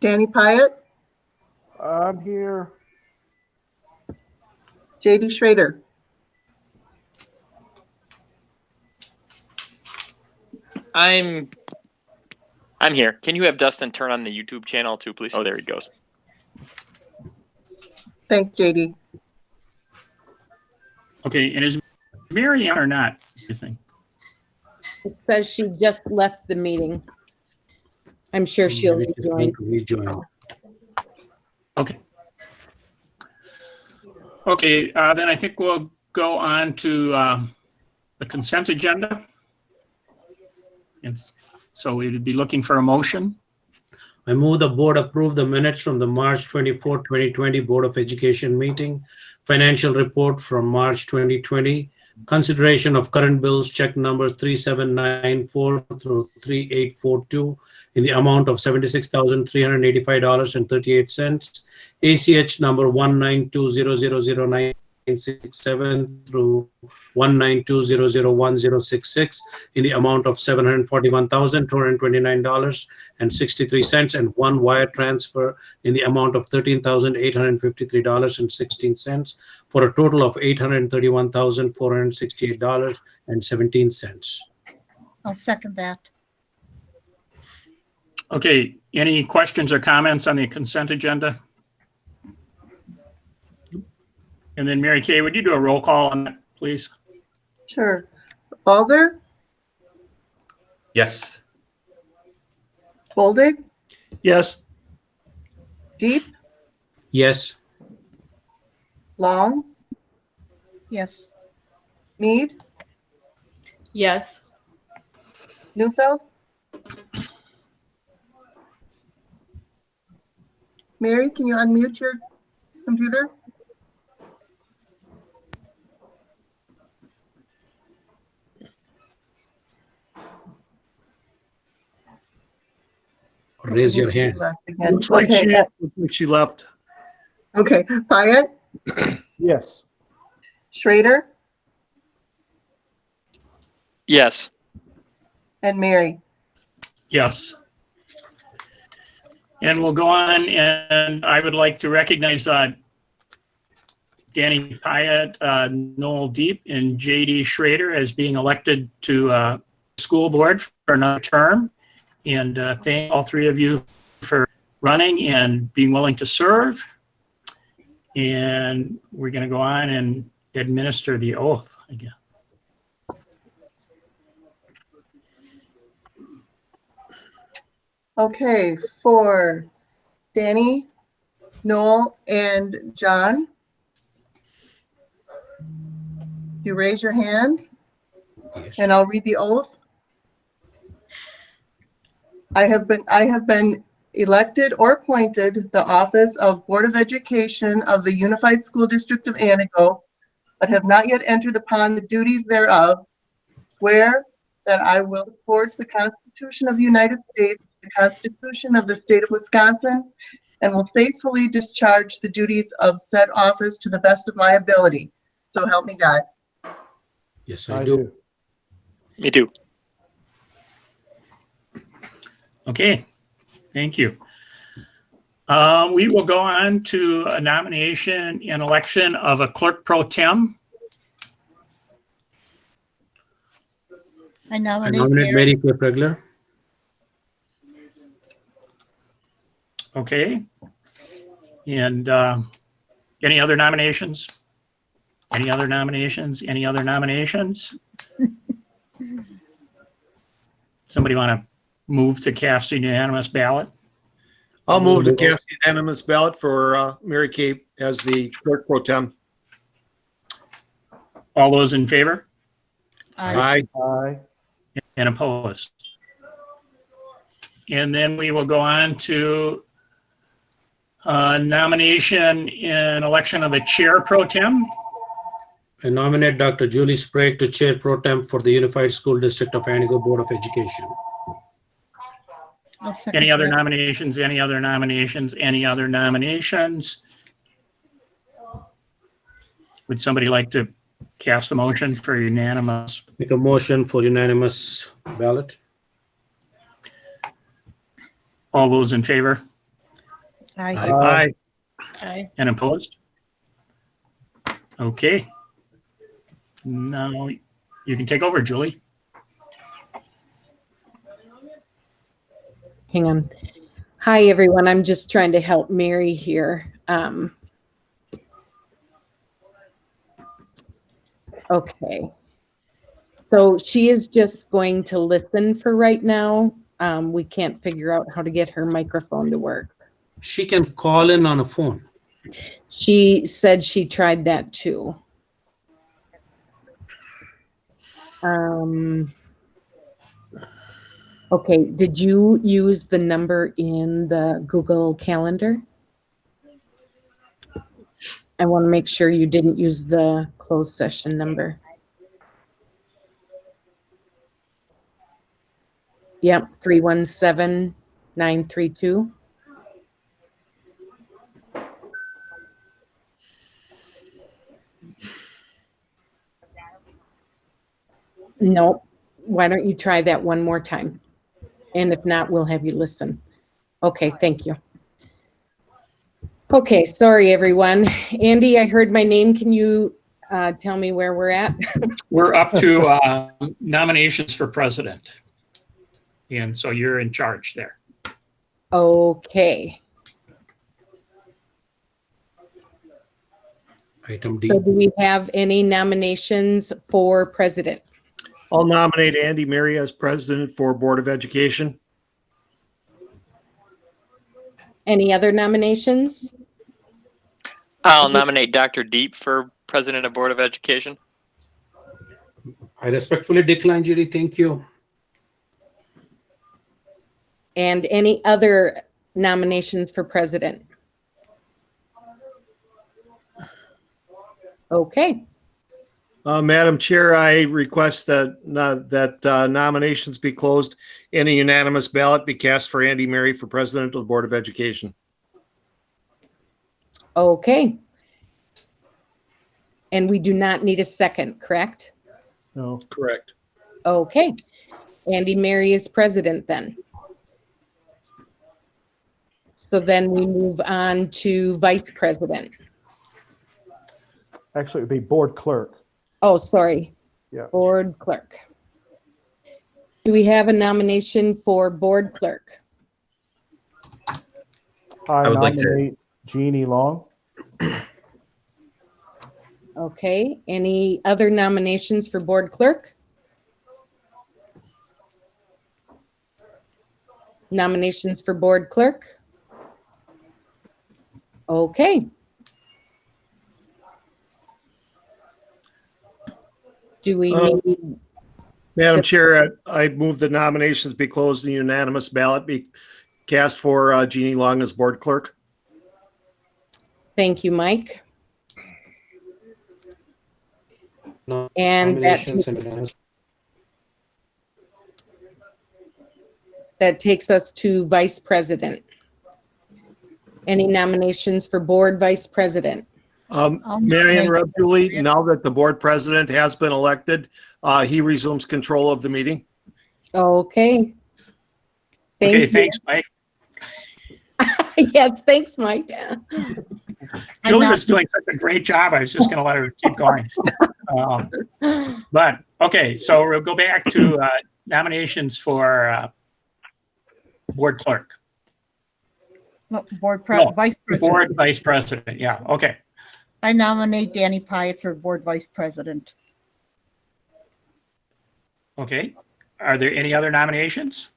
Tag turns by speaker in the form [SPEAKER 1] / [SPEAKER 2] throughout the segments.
[SPEAKER 1] Danny Pyatt,
[SPEAKER 2] I'm here.
[SPEAKER 1] JD Schrader.
[SPEAKER 3] I'm here. Can you have Dustin turn on the YouTube channel too, please? Oh, there he goes.
[SPEAKER 1] Thanks, JD.
[SPEAKER 4] Okay, and is Mary on or not, you think?
[SPEAKER 5] It says she just left the meeting. I'm sure she'll rejoin.
[SPEAKER 4] Okay. Okay, then I think we'll go on to the consent agenda. Yes. So we would be looking for a motion.
[SPEAKER 6] I move the board approve the minutes from the March 24, 2020 Board of Education meeting, financial report from March 2020, consideration of current bills, check numbers 3794 through 3842 in the amount of $76,385.38, ACH number 192000967 through 192001066 in the amount of $741,229.63, and one wire transfer in the amount of $13,853.16 for a total of $831,468.17.
[SPEAKER 7] I'll second that.
[SPEAKER 4] Okay, any questions or comments on the consent agenda? And then Mary Kay, would you do a roll call on that, please?
[SPEAKER 1] Sure. Balzer,
[SPEAKER 8] Yes.
[SPEAKER 1] Boldig,
[SPEAKER 2] Yes.
[SPEAKER 1] Deep,
[SPEAKER 6] Yes.
[SPEAKER 1] Long,
[SPEAKER 7] Yes.
[SPEAKER 1] Mead,
[SPEAKER 5] Yes.
[SPEAKER 1] Neufeld. Mary, can you unmute your computer?
[SPEAKER 6] Raise your hand.
[SPEAKER 1] She left again.
[SPEAKER 2] Looks like she left.
[SPEAKER 1] Okay, Pyatt,
[SPEAKER 2] Yes.
[SPEAKER 1] Schrader,
[SPEAKER 3] Yes.
[SPEAKER 1] and Mary.
[SPEAKER 4] Yes. And we'll go on, and I would like to recognize Danny Pyatt, Noel Deep, and JD Schrader as being elected to school board for another term. And thank all three of you for running and being willing to serve. And we're going to go on and administer the oath again.
[SPEAKER 1] Okay, for Danny, Noel, and John, you raise your hand
[SPEAKER 6] Yes.
[SPEAKER 1] and I'll read the oath. I have been elected or appointed the office of Board of Education of the Unified School District of Antigo, but have not yet entered upon the duties thereof. Swear that I will support the Constitution of the United States, the Constitution of the State of Wisconsin, and will faithfully discharge the duties of said office to the best of my ability. So help me God.
[SPEAKER 6] Yes, I do.
[SPEAKER 3] Me too.
[SPEAKER 4] Okay, thank you. We will go on to a nomination and election of a clerk pro tem.
[SPEAKER 7] I
[SPEAKER 6] I
[SPEAKER 7] nominate
[SPEAKER 6] nominate
[SPEAKER 7] Mary.
[SPEAKER 6] Mary Kay Pregler.
[SPEAKER 4] Okay. And any other nominations? Any other nominations? Any other nominations? Somebody want to move to cast a unanimous ballot?
[SPEAKER 2] I'll move to cast the unanimous ballot for Mary Kay as the clerk pro tem.
[SPEAKER 4] All those in favor
[SPEAKER 2] Aye.
[SPEAKER 4] and opposed? And then we will go on to nomination and election of a chair pro tem.
[SPEAKER 6] I nominate Dr. Julie Sprague to chair pro tem for the Unified School District of Antigo Board of Education.
[SPEAKER 7] I'll second
[SPEAKER 4] Any other
[SPEAKER 7] that.
[SPEAKER 4] nominations? Any other nominations? Any other nominations? Would somebody like to cast a motion for unanimous?
[SPEAKER 6] Make a motion for unanimous ballot.
[SPEAKER 4] All those in favor
[SPEAKER 7] Aye.
[SPEAKER 2] Aye.
[SPEAKER 5] Aye.
[SPEAKER 4] And opposed? Okay. Now you can take over, Julie.
[SPEAKER 5] Hang on. Hi, everyone. I'm just trying to help Mary here. Okay. So she is just going to listen for right now. We can't figure out how to get her microphone to work.
[SPEAKER 6] She can call in on a phone.
[SPEAKER 5] She said she tried that too. Okay, did you use the number in the Google Calendar? I want to make sure you didn't use the closed session number. Yep, 317932. Nope. Why don't you try that one more time? And if not, we'll have you listen. Okay, thank you. Okay, sorry, everyone. Andy, I heard my name. Can you tell me where we're at?
[SPEAKER 4] We're up to nominations for president. And so you're in charge there.
[SPEAKER 5] Okay.
[SPEAKER 6] Item D.
[SPEAKER 5] So do we have any nominations for president?
[SPEAKER 2] I'll nominate Andy Mary as president for Board of Education.
[SPEAKER 5] Any other nominations?
[SPEAKER 3] I'll nominate Dr. Deep for president of Board of Education.
[SPEAKER 6] I respectfully decline, Judy. Thank you.
[SPEAKER 5] And any other nominations for president? Okay.
[SPEAKER 2] Madam Chair, I request that nominations be closed and a unanimous ballot be cast for Andy Mary for president of the Board of Education.
[SPEAKER 5] Okay. And we do not need a second, correct?
[SPEAKER 2] No. Correct.
[SPEAKER 5] Okay. Andy Mary is president then. So then we move on to vice president.
[SPEAKER 8] Actually, it would be board clerk.
[SPEAKER 5] Oh, sorry.
[SPEAKER 8] Yeah.
[SPEAKER 5] Board clerk. Do we have a nomination for board clerk?
[SPEAKER 8] I
[SPEAKER 9] would like to-
[SPEAKER 8] nominate Jeannie Long.
[SPEAKER 5] Okay. Any other nominations for board clerk? Nominations for board clerk? Okay. Do we need,
[SPEAKER 2] Madam Chair, I move the nominations be closed and unanimous ballot be cast for Jeannie Long as board clerk.
[SPEAKER 5] thank you, Mike. And
[SPEAKER 6] Nominations and unanimous.
[SPEAKER 5] that takes us to vice president. Any nominations for board vice president?
[SPEAKER 2] May I interrupt, Julie? Now that the board president has been elected, he resumes control of the meeting.
[SPEAKER 5] Okay. Thank
[SPEAKER 4] Okay,
[SPEAKER 5] you.
[SPEAKER 4] thanks, Mike.
[SPEAKER 5] Yes, thanks, Mike.
[SPEAKER 4] Julie was doing such a great job. I was just going to let her keep going. But okay, so we'll go back to nominations for board clerk.
[SPEAKER 7] No, vice president.
[SPEAKER 4] Board vice president. Yeah. Okay.
[SPEAKER 7] I nominate Danny Pyatt for board vice president.
[SPEAKER 4] Okay. Are there any other nominations?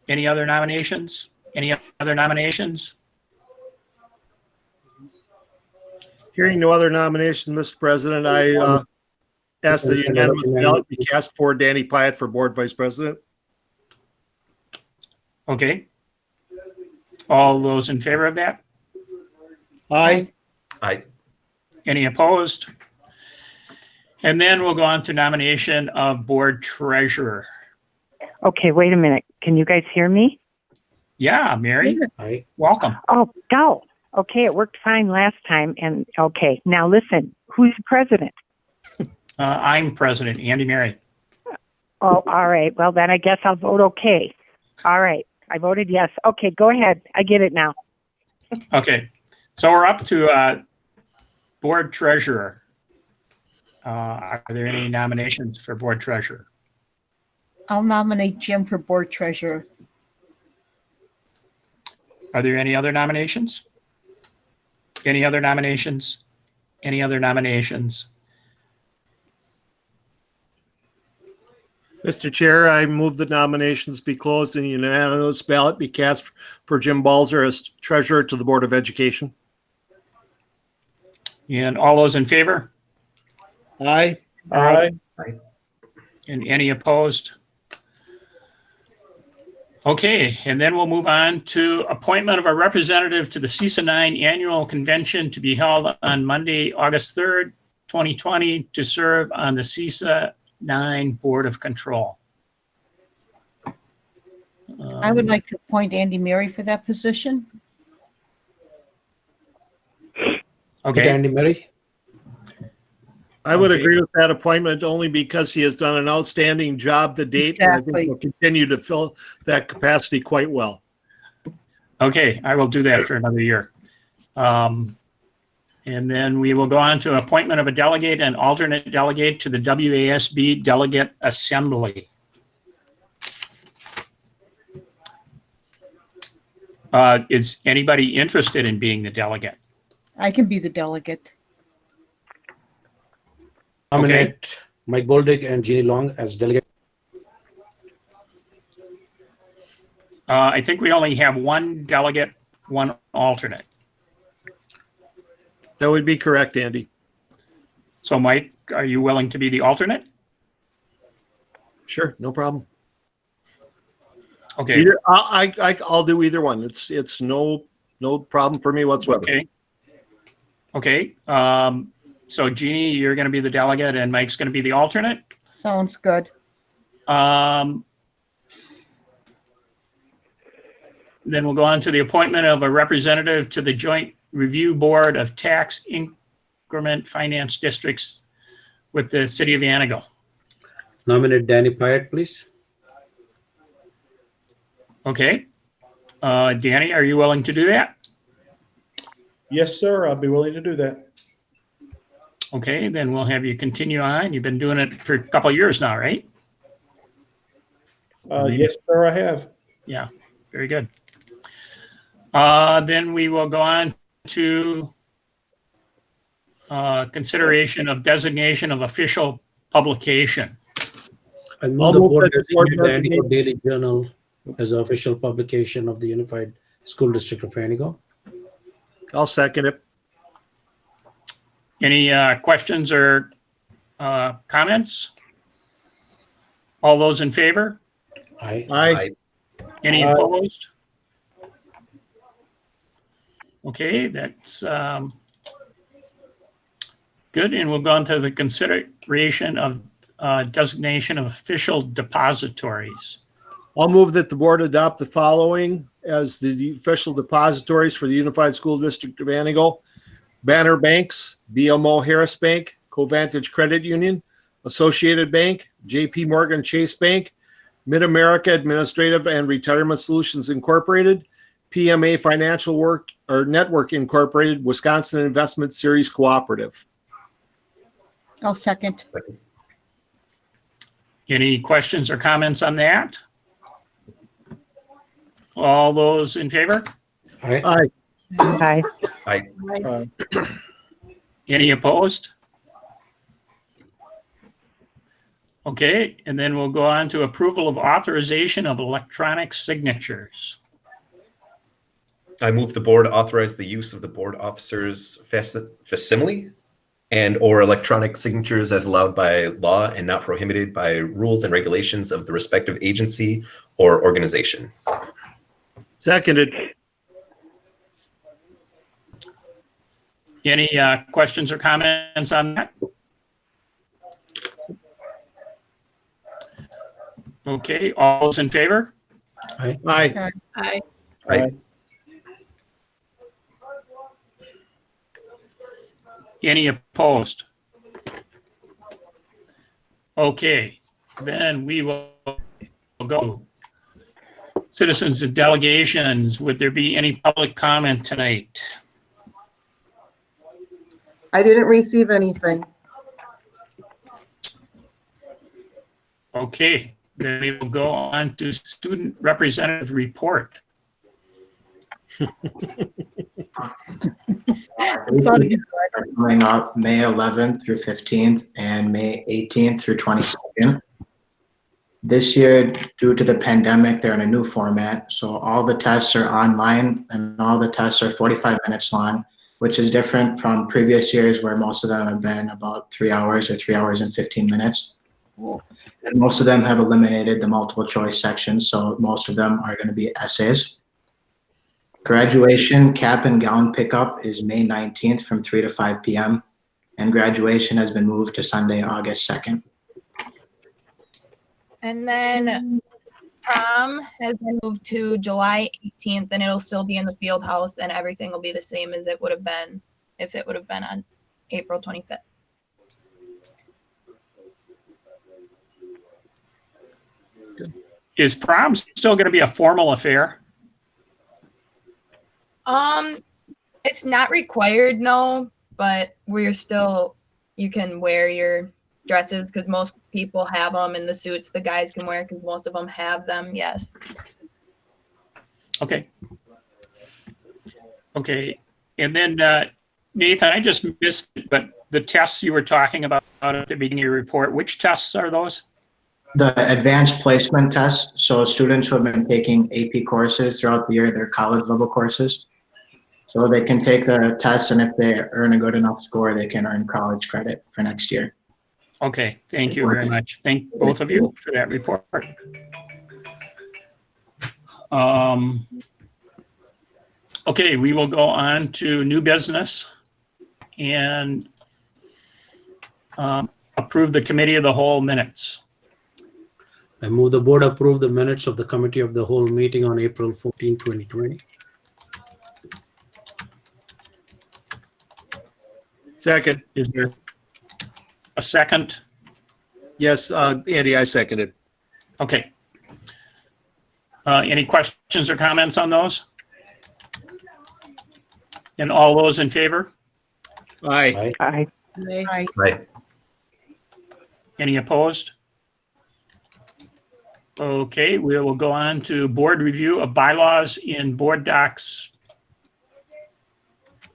[SPEAKER 4] Any other nominations? Any other nominations?
[SPEAKER 2] Hearing no other nominations, Mr. President, I ask the unanimous ballot be cast for Danny Pyatt for board vice president.
[SPEAKER 4] Okay. All those in favor of that?
[SPEAKER 2] Aye.
[SPEAKER 9] Aye.
[SPEAKER 4] Any opposed? And then we'll go on to nomination of board treasurer.
[SPEAKER 10] Okay, wait a minute. Can you guys hear me?
[SPEAKER 4] Yeah, Mary,
[SPEAKER 6] Aye.
[SPEAKER 4] welcome.
[SPEAKER 10] Oh, go. Okay, it worked fine last time. And okay, now listen, who's the president?
[SPEAKER 4] I'm president, Andy Mary.
[SPEAKER 10] Oh, all right. Well, then I guess I'll vote okay. All right. I voted yes. Okay, go ahead. I get it now.
[SPEAKER 4] Okay, so we're up to board treasurer. Are there any nominations for board treasurer?
[SPEAKER 7] I'll nominate Jim for board treasurer.
[SPEAKER 4] Are there any other nominations? Any other nominations? Any other nominations?
[SPEAKER 2] Mr. Chair, I move the nominations be closed and unanimous ballot be cast for Jim Balzer as treasurer to the Board of Education.
[SPEAKER 4] And all those in favor?
[SPEAKER 2] Aye.
[SPEAKER 8] Aye.
[SPEAKER 4] And any opposed? Okay, and then we'll move on to appointment of a representative to the CISA 9 Annual Convention to be held on Monday, August 3rd, 2020, to serve on the CISA 9 Board of Control.
[SPEAKER 7] I would like to appoint Andy Mary for that position.
[SPEAKER 4] Okay,
[SPEAKER 6] Andy Murray?
[SPEAKER 2] I would
[SPEAKER 4] Okay.
[SPEAKER 2] agree with that appointment only because he has done an outstanding job to date. And I think
[SPEAKER 7] Exactly.
[SPEAKER 2] he'll continue to fill that capacity quite well.
[SPEAKER 4] okay, I will do that for another year. And then we will go on to appointment of a delegate and alternate delegate to the WASB Delegate Assembly. Is anybody interested in being the delegate?
[SPEAKER 7] I can be the delegate.
[SPEAKER 6] Nominate Mike Boldig and Jeannie Long as delegate.
[SPEAKER 4] I think we only have one delegate, one alternate.
[SPEAKER 2] That would be correct, Andy.
[SPEAKER 4] So Mike, are you willing to be the alternate?
[SPEAKER 2] Sure, no problem.
[SPEAKER 4] Okay,
[SPEAKER 2] Either, I'll do either one. It's no problem for me whatsoever.
[SPEAKER 4] okay. Okay, so Jeannie, you're going to be the delegate and Mike's going to be the alternate.
[SPEAKER 7] Sounds good.
[SPEAKER 4] Then we'll go on to the appointment of a representative to the Joint Review Board of Tax Increment Finance Districts with the City of Antigo.
[SPEAKER 6] Nominate Danny Pyatt, please.
[SPEAKER 4] Okay. Danny, are you willing to do that?
[SPEAKER 8] Yes, sir. I'll be willing to do that.
[SPEAKER 4] Okay, then we'll have you continue on. You've been doing it for a couple of years now, right?
[SPEAKER 8] Yes, sir, I have.
[SPEAKER 4] Yeah, very good. Then we will go on to consideration of designation of official publication.
[SPEAKER 6] I
[SPEAKER 2] I'll
[SPEAKER 6] move the
[SPEAKER 2] move
[SPEAKER 6] board
[SPEAKER 2] that the board
[SPEAKER 6] designate the Antigo
[SPEAKER 2] designate-
[SPEAKER 6] Daily Journal as the official publication of the Unified School District of Antigo.
[SPEAKER 2] I'll second it.
[SPEAKER 4] Any questions or comments? All those in favor?
[SPEAKER 6] Aye.
[SPEAKER 2] Aye.
[SPEAKER 4] Any
[SPEAKER 8] Aye.
[SPEAKER 4] opposed? Okay, that's good. And we'll go on to the consideration of designation of official depositories.
[SPEAKER 2] I'll move that the board adopt the following as the official depositories for the Unified School District of Antigo: Banner Banks, BMO Harris Bank, Covantage Credit Union, Associated Bank, JP Morgan Chase Bank, Mid-America Administrative and Retirement Solutions Incorporated, PMA Financial Work or Network Incorporated, Wisconsin Investment Series Cooperative.
[SPEAKER 7] I'll second.
[SPEAKER 4] Any questions or comments on that? All those in favor?
[SPEAKER 6] Aye.
[SPEAKER 2] Aye.
[SPEAKER 10] Aye.
[SPEAKER 4] Any opposed? Okay, and then we'll go on to approval of authorization of electronic signatures.
[SPEAKER 9] I move the board authorize the use of the board officer's facsimile and or electronic signatures as allowed by law and not prohibited by rules and regulations of the respective agency or organization.
[SPEAKER 2] Seconded.
[SPEAKER 4] Any questions or comments on that? Okay, all those in favor?
[SPEAKER 2] Aye.
[SPEAKER 5] Aye.
[SPEAKER 9] Aye.
[SPEAKER 4] Any opposed? Okay, then we will go Citizens and delegations, would there be any public comment tonight?
[SPEAKER 1] I didn't receive anything.
[SPEAKER 4] Okay, then we will go on to student representative report.
[SPEAKER 11] Are coming up May 11th through 15th and May 18th through 22nd. This year, due to the pandemic, they're in a new format. So all the tests are online and all the tests are 45 minutes long, which is different from previous years where most of them have been about 3 hours or 3 hours and 15 minutes. And most of them have eliminated the multiple choice sections, so most of them are going to be essays. Graduation cap and gown pickup is May 19th from 3 to 5 p.m. and graduation has been moved to Sunday, August 2nd.
[SPEAKER 12] And then prom has been moved to July 18th, and it'll still be in the field house, and everything will be the same as it would have been if it would have been on April 25th.
[SPEAKER 4] Is prom still going to be a formal affair?
[SPEAKER 12] It's not required, no, but you can wear your dresses because most people have them, and the suits the guys can wear because most of them have them, yes.
[SPEAKER 4] Okay. Okay, and then Nathan, I just missed it, but the tests you were talking about at the beginning of your report, which tests are those?
[SPEAKER 11] The advanced placement test, so students who have been taking AP courses throughout the year, they're college level courses. So they can take the test, and if they earn a good enough score, they can earn college credit for next year.
[SPEAKER 4] Okay, thank you very much. Thank both of you for that report. Okay, we will go on to new business and approve the committee of the whole minutes.
[SPEAKER 6] I move the board approve the minutes of the committee of the whole meeting on April 14, 2020.
[SPEAKER 2] Second.
[SPEAKER 4] Is there a second?
[SPEAKER 2] Yes, Andy, I seconded.
[SPEAKER 4] Okay. Any questions or comments on those? And all those in favor?
[SPEAKER 2] Aye.
[SPEAKER 10] Aye.
[SPEAKER 1] Aye.
[SPEAKER 9] Right.
[SPEAKER 4] Any opposed? Okay, we will go on to board review of bylaws in board docs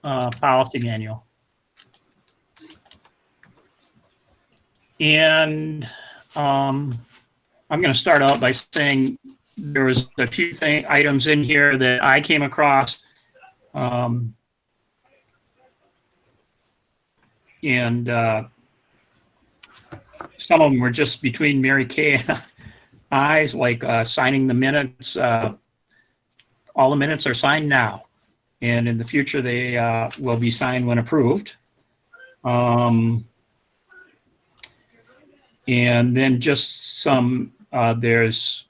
[SPEAKER 4] policy manual. And I'm going to start out by saying there was a few items in here that I came across. And some of them were just between Mary Kay and I's, like signing the minutes. All the minutes are signed now, and in the future they will be signed when approved. And then just some, there's,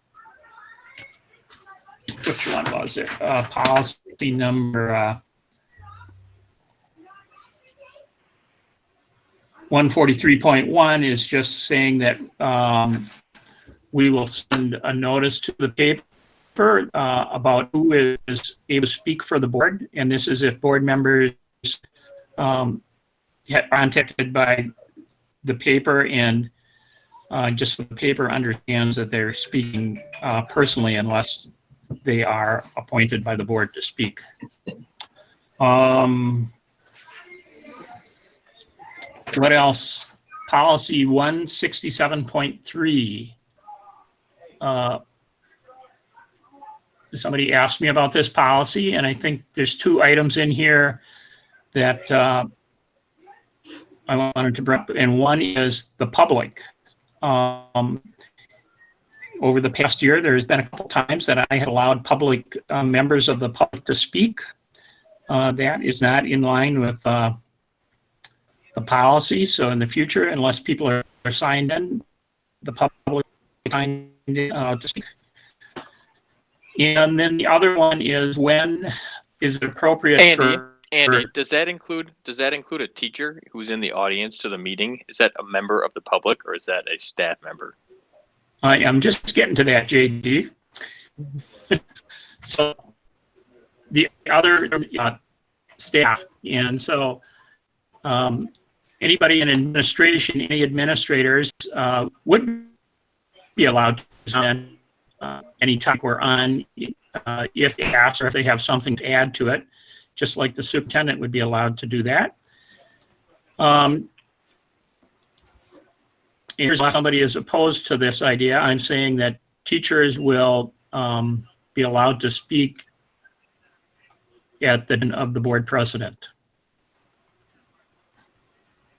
[SPEAKER 4] which one was it? Policy number 143.1 is just saying that we will send a notice to the paper about who is able to speak for the board. And this is if board members get contacted by the paper, and just so the paper understands that they're speaking personally unless they are appointed by the board to speak. What else? Policy 167.3. Somebody asked me about this policy, and I think there's two items in here that I wanted to bring up, and one is the public. Over the past year, there's been a couple times that I had allowed public members of the public to speak. That is not in line with the policy. So in the future, unless people are signed in, the public signed in to speak. And then the other one is, when is it appropriate
[SPEAKER 3] Andy, does that include a teacher who's in the audience to the meeting? Is that a member of the public, or is that a staff member?
[SPEAKER 4] I'm just getting to that, JD. So the other staff, and so anybody in administration, any administrators would be allowed to present any topic we're on if asked or if they have something to add to it, just like the superintendent would be allowed to do that. If somebody is opposed to this idea, I'm saying that teachers will be allowed to speak at the board president.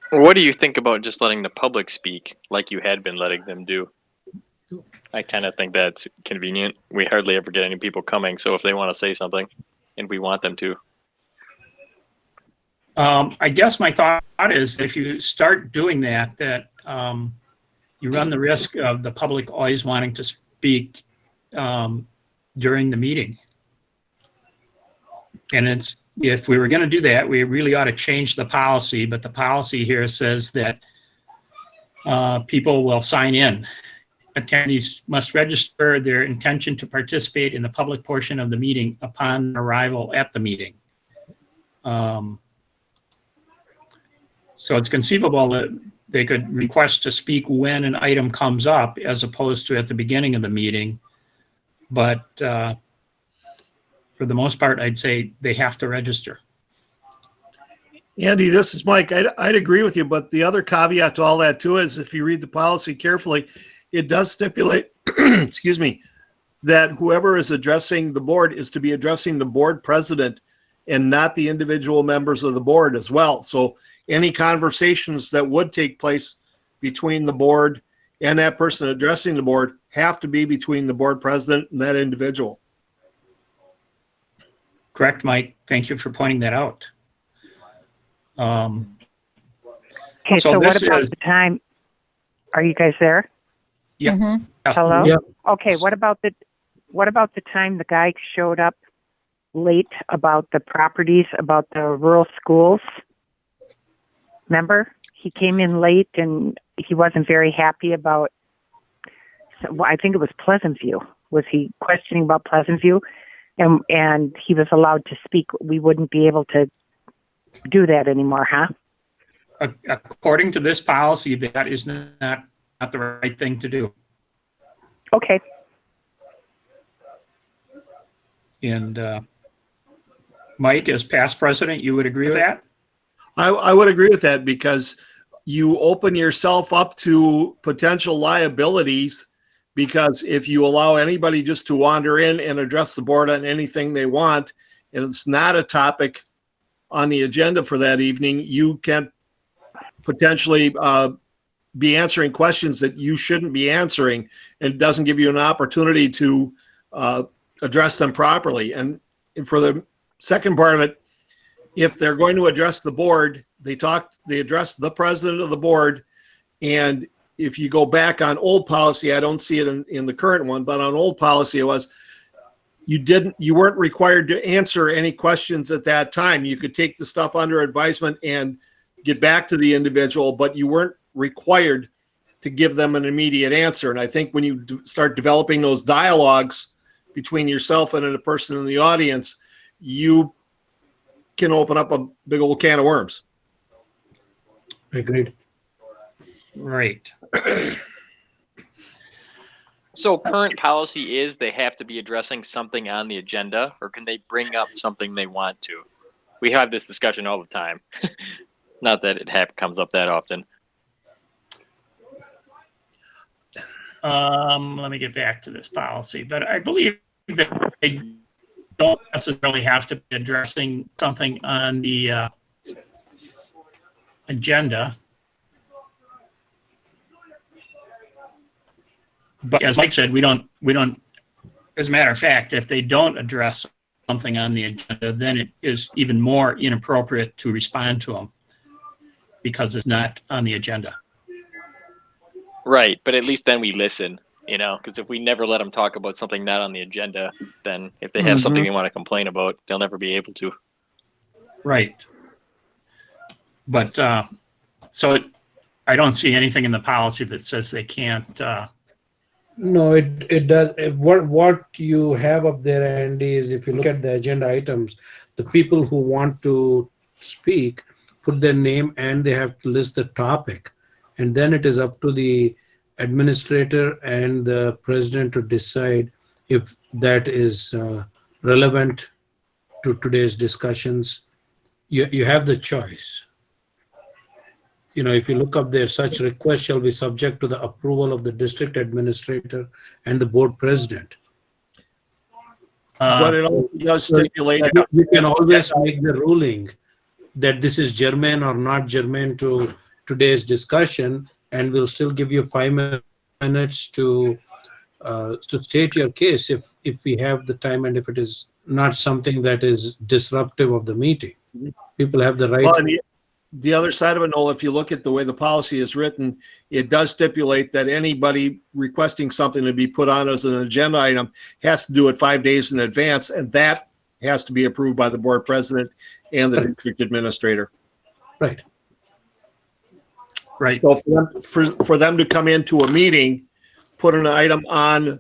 [SPEAKER 3] What do you think about just letting the public speak like you had been letting them do? I kind of think that's convenient. We hardly ever get any people coming, so if they want to say something, and we want them to.
[SPEAKER 4] I guess my thought is if you start doing that you run the risk of the public always wanting to speak during the meeting. And if we were going to do that, we really ought to change the policy, but the policy here says that people will sign in. Attendees must register their intention to participate in the public portion of the meeting upon arrival at the meeting. So it's conceivable that they could request to speak when an item comes up as opposed to at the beginning of the meeting. But for the most part, I'd say they have to register.
[SPEAKER 2] Andy, this is Mike. I'd agree with you, but the other caveat to all that too is if you read the policy carefully, it does stipulate, excuse me, that whoever is addressing the board is to be addressing the board president and not the individual members of the board as well. So any conversations that would take place between the board and that person addressing the board have to be between the board president and that individual.
[SPEAKER 4] Correct, Mike. Thank you for pointing that out.
[SPEAKER 10] Okay, so what about the time? Are you guys there?
[SPEAKER 4] Yeah.
[SPEAKER 7] Mhm.
[SPEAKER 10] Hello?
[SPEAKER 2] Yep.
[SPEAKER 10] Okay, what about the time the guy showed up late about the properties, about the rural schools? Remember? He came in late and he wasn't very happy about, I think it was Pleasant View. Was he questioning about Pleasant View? And he was allowed to speak. We wouldn't be able to do that anymore, huh?
[SPEAKER 4] According to this policy, that is not the right thing to do.
[SPEAKER 10] Okay.
[SPEAKER 4] And Mike, as past president, you would agree with that?
[SPEAKER 2] I would agree with that because you open yourself up to potential liabilities because if you allow anybody just to wander in and address the board on anything they want, and it's not a topic on the agenda for that evening, you can potentially be answering questions that you shouldn't be answering, and it doesn't give you an opportunity to address them properly. And for the second part of it, if they're going to address the board, they address the president of the board. And if you go back on old policy, I don't see it in the current one, but on old policy, it was you weren't required to answer any questions at that time. You could take the stuff under advisement and get back to the individual, but you weren't required to give them an immediate answer. And I think when you start developing those dialogues between yourself and a person in the audience, you can open up a big old can of worms.
[SPEAKER 6] Agreed.
[SPEAKER 4] Right.
[SPEAKER 3] So current policy is they have to be addressing something on the agenda, or can they bring up something they want to? We have this discussion all the time. Not that it comes up that often.
[SPEAKER 4] Let me get back to this policy, but I believe that they don't necessarily have to be addressing something on the agenda. But as Mike said, we don't, as a matter of fact, if they don't address something on the agenda, then it is even more inappropriate to respond to them because it's not on the agenda.
[SPEAKER 3] Right, but at least then we listen, because if we never let them talk about something not on the agenda, then if they have something they want to complain about, they'll never be able to.
[SPEAKER 4] Right. But I don't see anything in the policy that says they can't
[SPEAKER 6] No, it does. What you have up there, Andy, is if you look at the agenda items, the people who want to speak put their name and they have to list the topic. And then it is up to the administrator and the president to decide if that is relevant to today's discussions. You have the choice. If you look up there, such request shall be subject to the approval of the district administrator and the board president.
[SPEAKER 2] But it also does stipulate.
[SPEAKER 6] You can always make the ruling that this is germane or not germane to today's discussion, and we'll still give you 5 minutes to state your case if we have the time and if it is not something that is disruptive of the meeting. People have the right.
[SPEAKER 2] Well, the other side of it, Noel, if you look at the way the policy is written, it does stipulate that anybody requesting something to be put on as an agenda item has to do it 5 days in advance, and that has to be approved by the board president and the district administrator.
[SPEAKER 6] Right.
[SPEAKER 4] Right.
[SPEAKER 2] So for them to come into a meeting, put an item on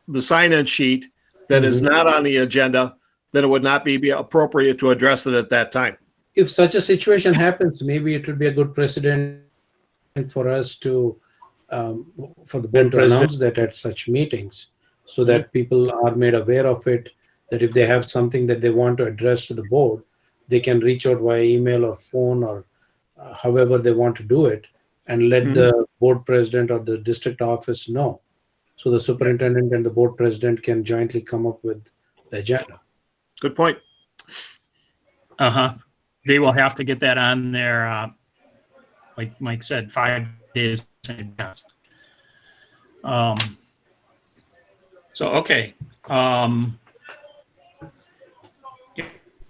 [SPEAKER 2] the sign-in sheet that is not on the agenda, then it would not be appropriate to address it at that time.
[SPEAKER 6] If such a situation happens, maybe it would be a good precedent for us to, for the board to announce that at such meetings, so that people are made aware of it, that if they have something that they want to address to the board, they can reach out via email or phone or however they want to do it, and let the board president or the district office know. So the superintendent and the board president can jointly come up with the agenda.
[SPEAKER 2] Good point.
[SPEAKER 4] They will have to get that on there, like Mike said, 5 days in advance. So, okay.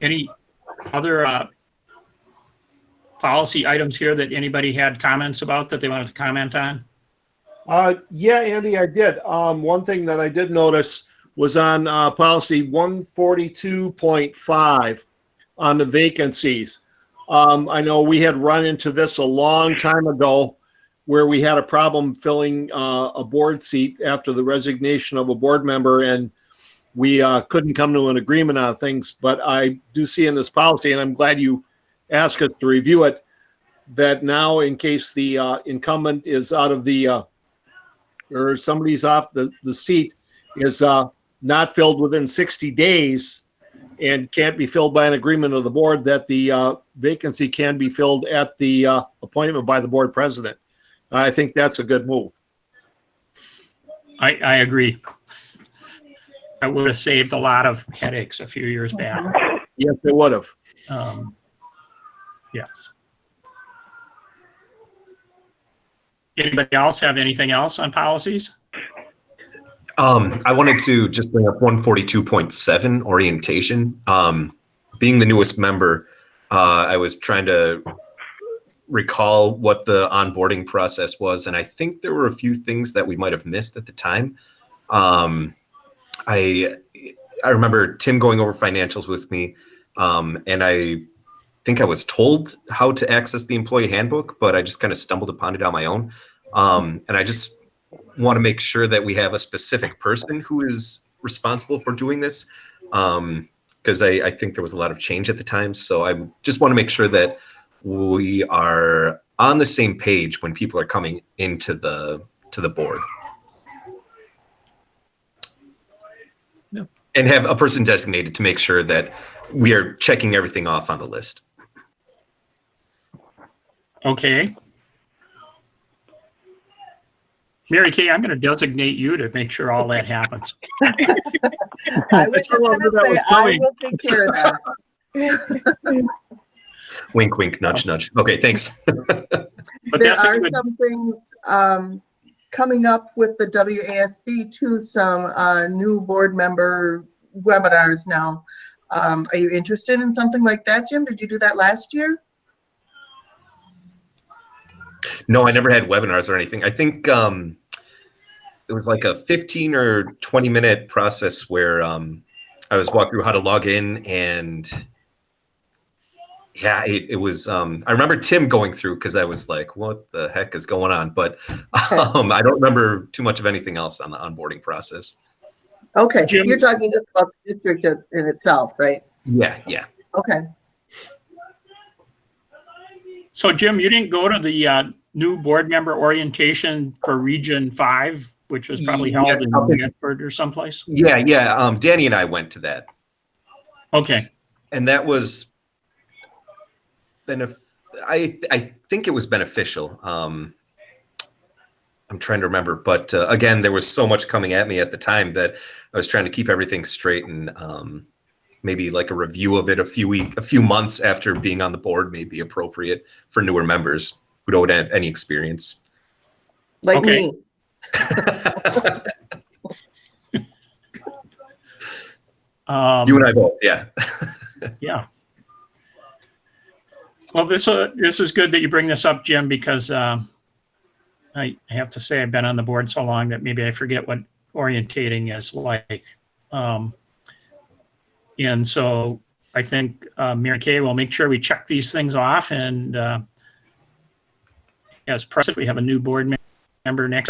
[SPEAKER 4] Any other policy items here that anybody had comments about that they wanted to comment on?
[SPEAKER 2] Yeah, Andy, I did. One thing that I did notice was on policy 142.5 on the vacancies. I know we had run into this a long time ago where we had a problem filling a board seat after the resignation of a board member, and we couldn't come to an agreement on things. But I do see in this policy, and I'm glad you asked us to review it, that now in case the incumbent is out of the or somebody's off the seat is not filled within 60 days and can't be filled by an agreement of the board, that the vacancy can be filled at the appointment by the board president. I think that's a good move.
[SPEAKER 4] I agree. I would have saved a lot of headaches a few years back.
[SPEAKER 2] Yes, it would have.
[SPEAKER 4] Yes. Anybody else have anything else on policies?
[SPEAKER 9] I wanted to just bring up 142.7 orientation. Being the newest member, I was trying to recall what the onboarding process was, and I think there were a few things that we might have missed at the time. I remember Tim going over financials with me, and I think I was told how to access the employee handbook, but I just kind of stumbled upon it on my own. And I just want to make sure that we have a specific person who is responsible for doing this, because I think there was a lot of change at the time. So I just want to make sure that we are on the same page when people are coming into the board.
[SPEAKER 2] Yeah.
[SPEAKER 9] And have a person designated to make sure that we are checking everything off on the list.
[SPEAKER 4] Okay. Mary Kay, I'm going to designate you to make sure all that happens.
[SPEAKER 1] I was just going to say, I will take care of that.
[SPEAKER 9] Wink, wink, nudge, nudge. Okay, thanks.
[SPEAKER 4] But
[SPEAKER 1] There
[SPEAKER 4] that's a
[SPEAKER 1] are
[SPEAKER 4] good,
[SPEAKER 1] some things coming up with the WASB too, some new board member webinars now. Are you interested in something like that, Jim? Did you do that last year?
[SPEAKER 9] No, I never had webinars or anything. I think it was like a 15 or 20-minute process where I was walking through how to log in and Yeah, it was. I remember Tim going through because I was like, "What the heck is going on?" But I don't remember too much of anything else on the onboarding process.
[SPEAKER 1] Okay,
[SPEAKER 4] Jim-
[SPEAKER 1] you're talking just about the district in itself, right?
[SPEAKER 9] Yeah.
[SPEAKER 1] Okay.
[SPEAKER 4] So Jim, you didn't go to the new board member orientation for Region 5, which was probably held in Medford or someplace?
[SPEAKER 9] Yeah. Danny and I went to that.
[SPEAKER 4] Okay.
[SPEAKER 9] And that was I think it was beneficial. I'm trying to remember, but again, there was so much coming at me at the time that I was trying to keep everything straight, and maybe like a review of it a few months after being on the board may be appropriate for newer members who don't have any experience.
[SPEAKER 1] Like me.
[SPEAKER 9] You and I both, yeah.
[SPEAKER 4] Yeah. Well, this is good that you bring this up, Jim, because I have to say I've been on the board so long that maybe I forget what orientating is like. And so I think Mary Kay will make sure we check these things off. And as president, we have a new board member next.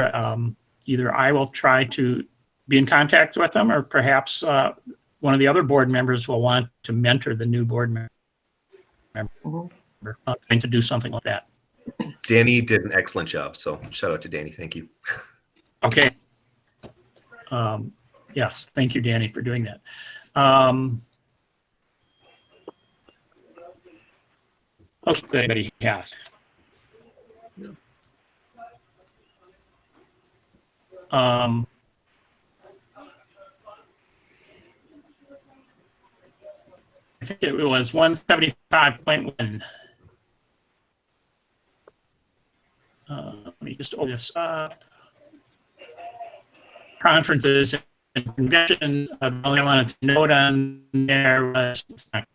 [SPEAKER 4] Either I will try to be in contact with them, or perhaps one of the other board members will want to mentor the new board member. Trying to do something like that.
[SPEAKER 9] Danny did an excellent job, so shout out to Danny. Thank you.
[SPEAKER 4] Okay. Yes, thank you, Danny, for doing that. Okay, anybody has. I think it was 175.1. Let me just open this up. Conferences and conventions. The only I wanted to note on there was it's not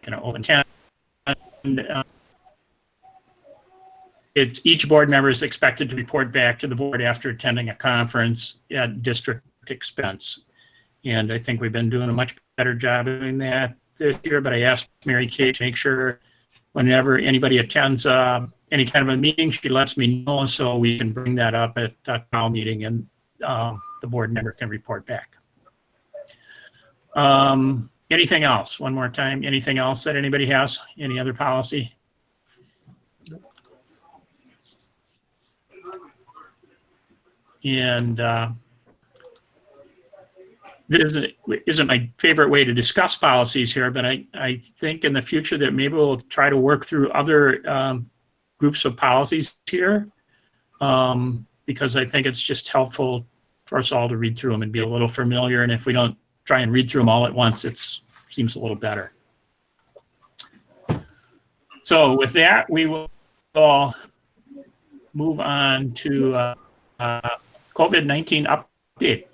[SPEAKER 4] going to open tab. It's each board member is expected to report back to the board after attending a conference at district expense. And I think we've been doing a much better job of doing that this year, but I asked Mary Kay to make sure whenever anybody attends any kind of a meeting, she lets me know so we can bring that up at a town meeting and the board member can report back. Anything else? One more time. Anything else that anybody has? Any other policy? And this isn't my favorite way to discuss policies here, but I think in the future that maybe we'll try to work through other groups of policies here, because I think it's just helpful for us all to read through them and be a little familiar. And if we don't try and read through them all at once, it seems a little better. So with that, we will move on to COVID-19 update.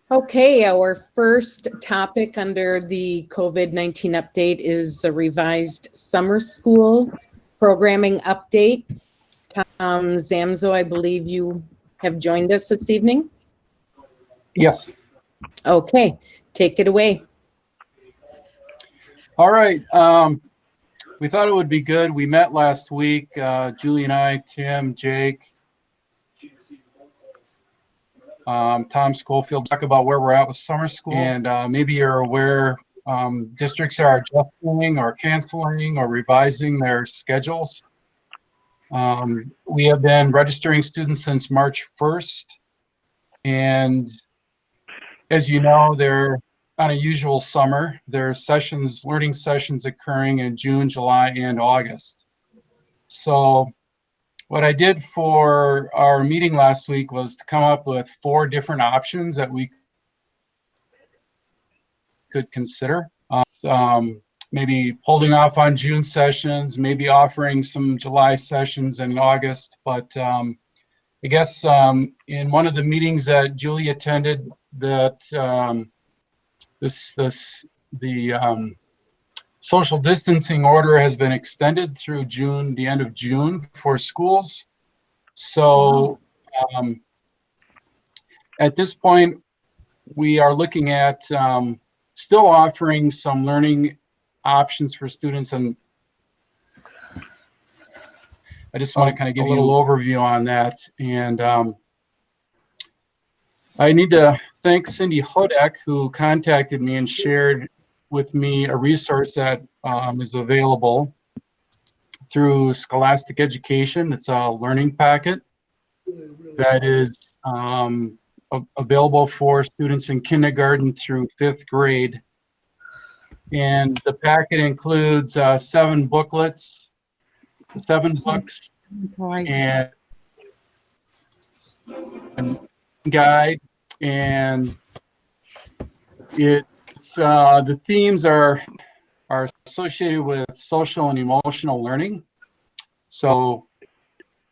[SPEAKER 5] Okay, our first topic under the COVID-19 update is a revised summer school programming update. Tom Zamzo, I believe you have joined us this evening.
[SPEAKER 13] Yes.
[SPEAKER 5] Okay, take it away.
[SPEAKER 13] All right. We thought it would be good. We met last week, Julie and I, Tim, Jake, Tom Schofield, talk about where we're at with summer school. And maybe you're aware districts are adjusting or canceling or revising their schedules. We have been registering students since March 1st. And as you know, they're on a usual summer. There's sessions, learning sessions occurring in June, July, and August. So what I did for our meeting last week was to come up with 4 different options that we could consider. Maybe holding off on June sessions, maybe offering some July sessions in August. But I guess in one of the meetings that Julie attended, that the social distancing order has been extended through June, the end of June for schools. So at this point, we are looking at still offering some learning options for students, and I just want to kind of give you a little overview on that. And I need to thank Cindy Hodek, who contacted me and shared with me a resource that is available through Scholastic Education. It's a learning packet that is available for students in kindergarten through 5th grade. And the packet includes 7 booklets, 7 books, and guide, and it's the themes are associated with social and emotional learning. So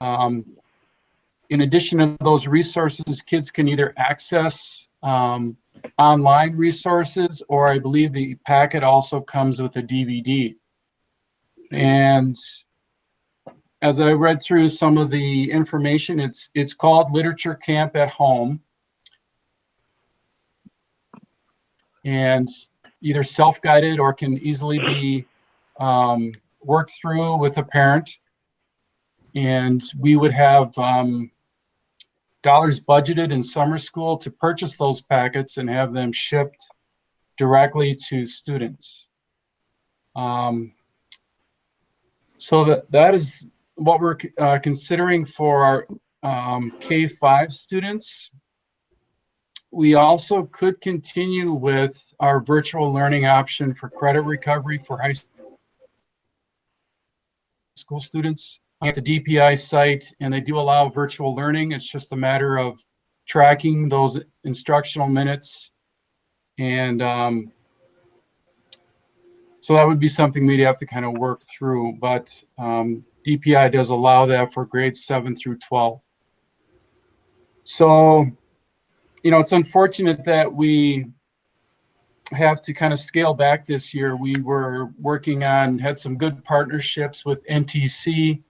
[SPEAKER 13] in addition to those resources, kids can either access online resources, or I believe the packet also comes with a DVD. And as I read through some of the information, it's called Literature Camp at Home, and either self-guided or can easily be worked through with a parent. And we would have dollars budgeted in summer school to purchase those packets and have them shipped directly to students. So that is what we're considering for our K-5 students. We also could continue with our virtual learning option for credit recovery for high school students at the DPI site, and they do allow virtual learning. It's just a matter of tracking those instructional minutes. And so that would be something we'd have to kind of work through, but DPI does allow that for grades 7 through 12. So, you know, it's unfortunate that we have to kind of scale back this year. We were working on, had some good partnerships with NTC,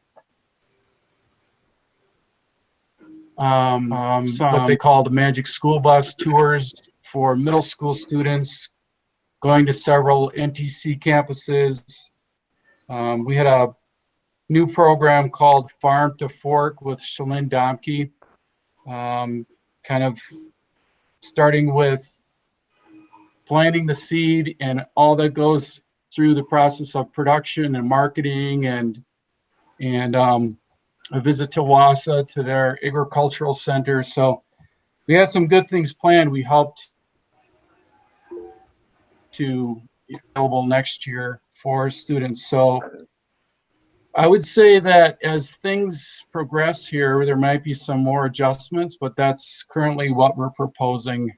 [SPEAKER 13] what they call the Magic School Bus tours for middle school students, going to several NTC campuses. We had a new program called Farm to Fork with Shalyn Domke, kind of starting with planting the seed and all that goes through the process of production and marketing, and a visit to Wausau to their agricultural center. So we had some good things planned. We hoped to be available next year for students. So I would say that as things progress here, there might be some more adjustments, but that's currently what we're proposing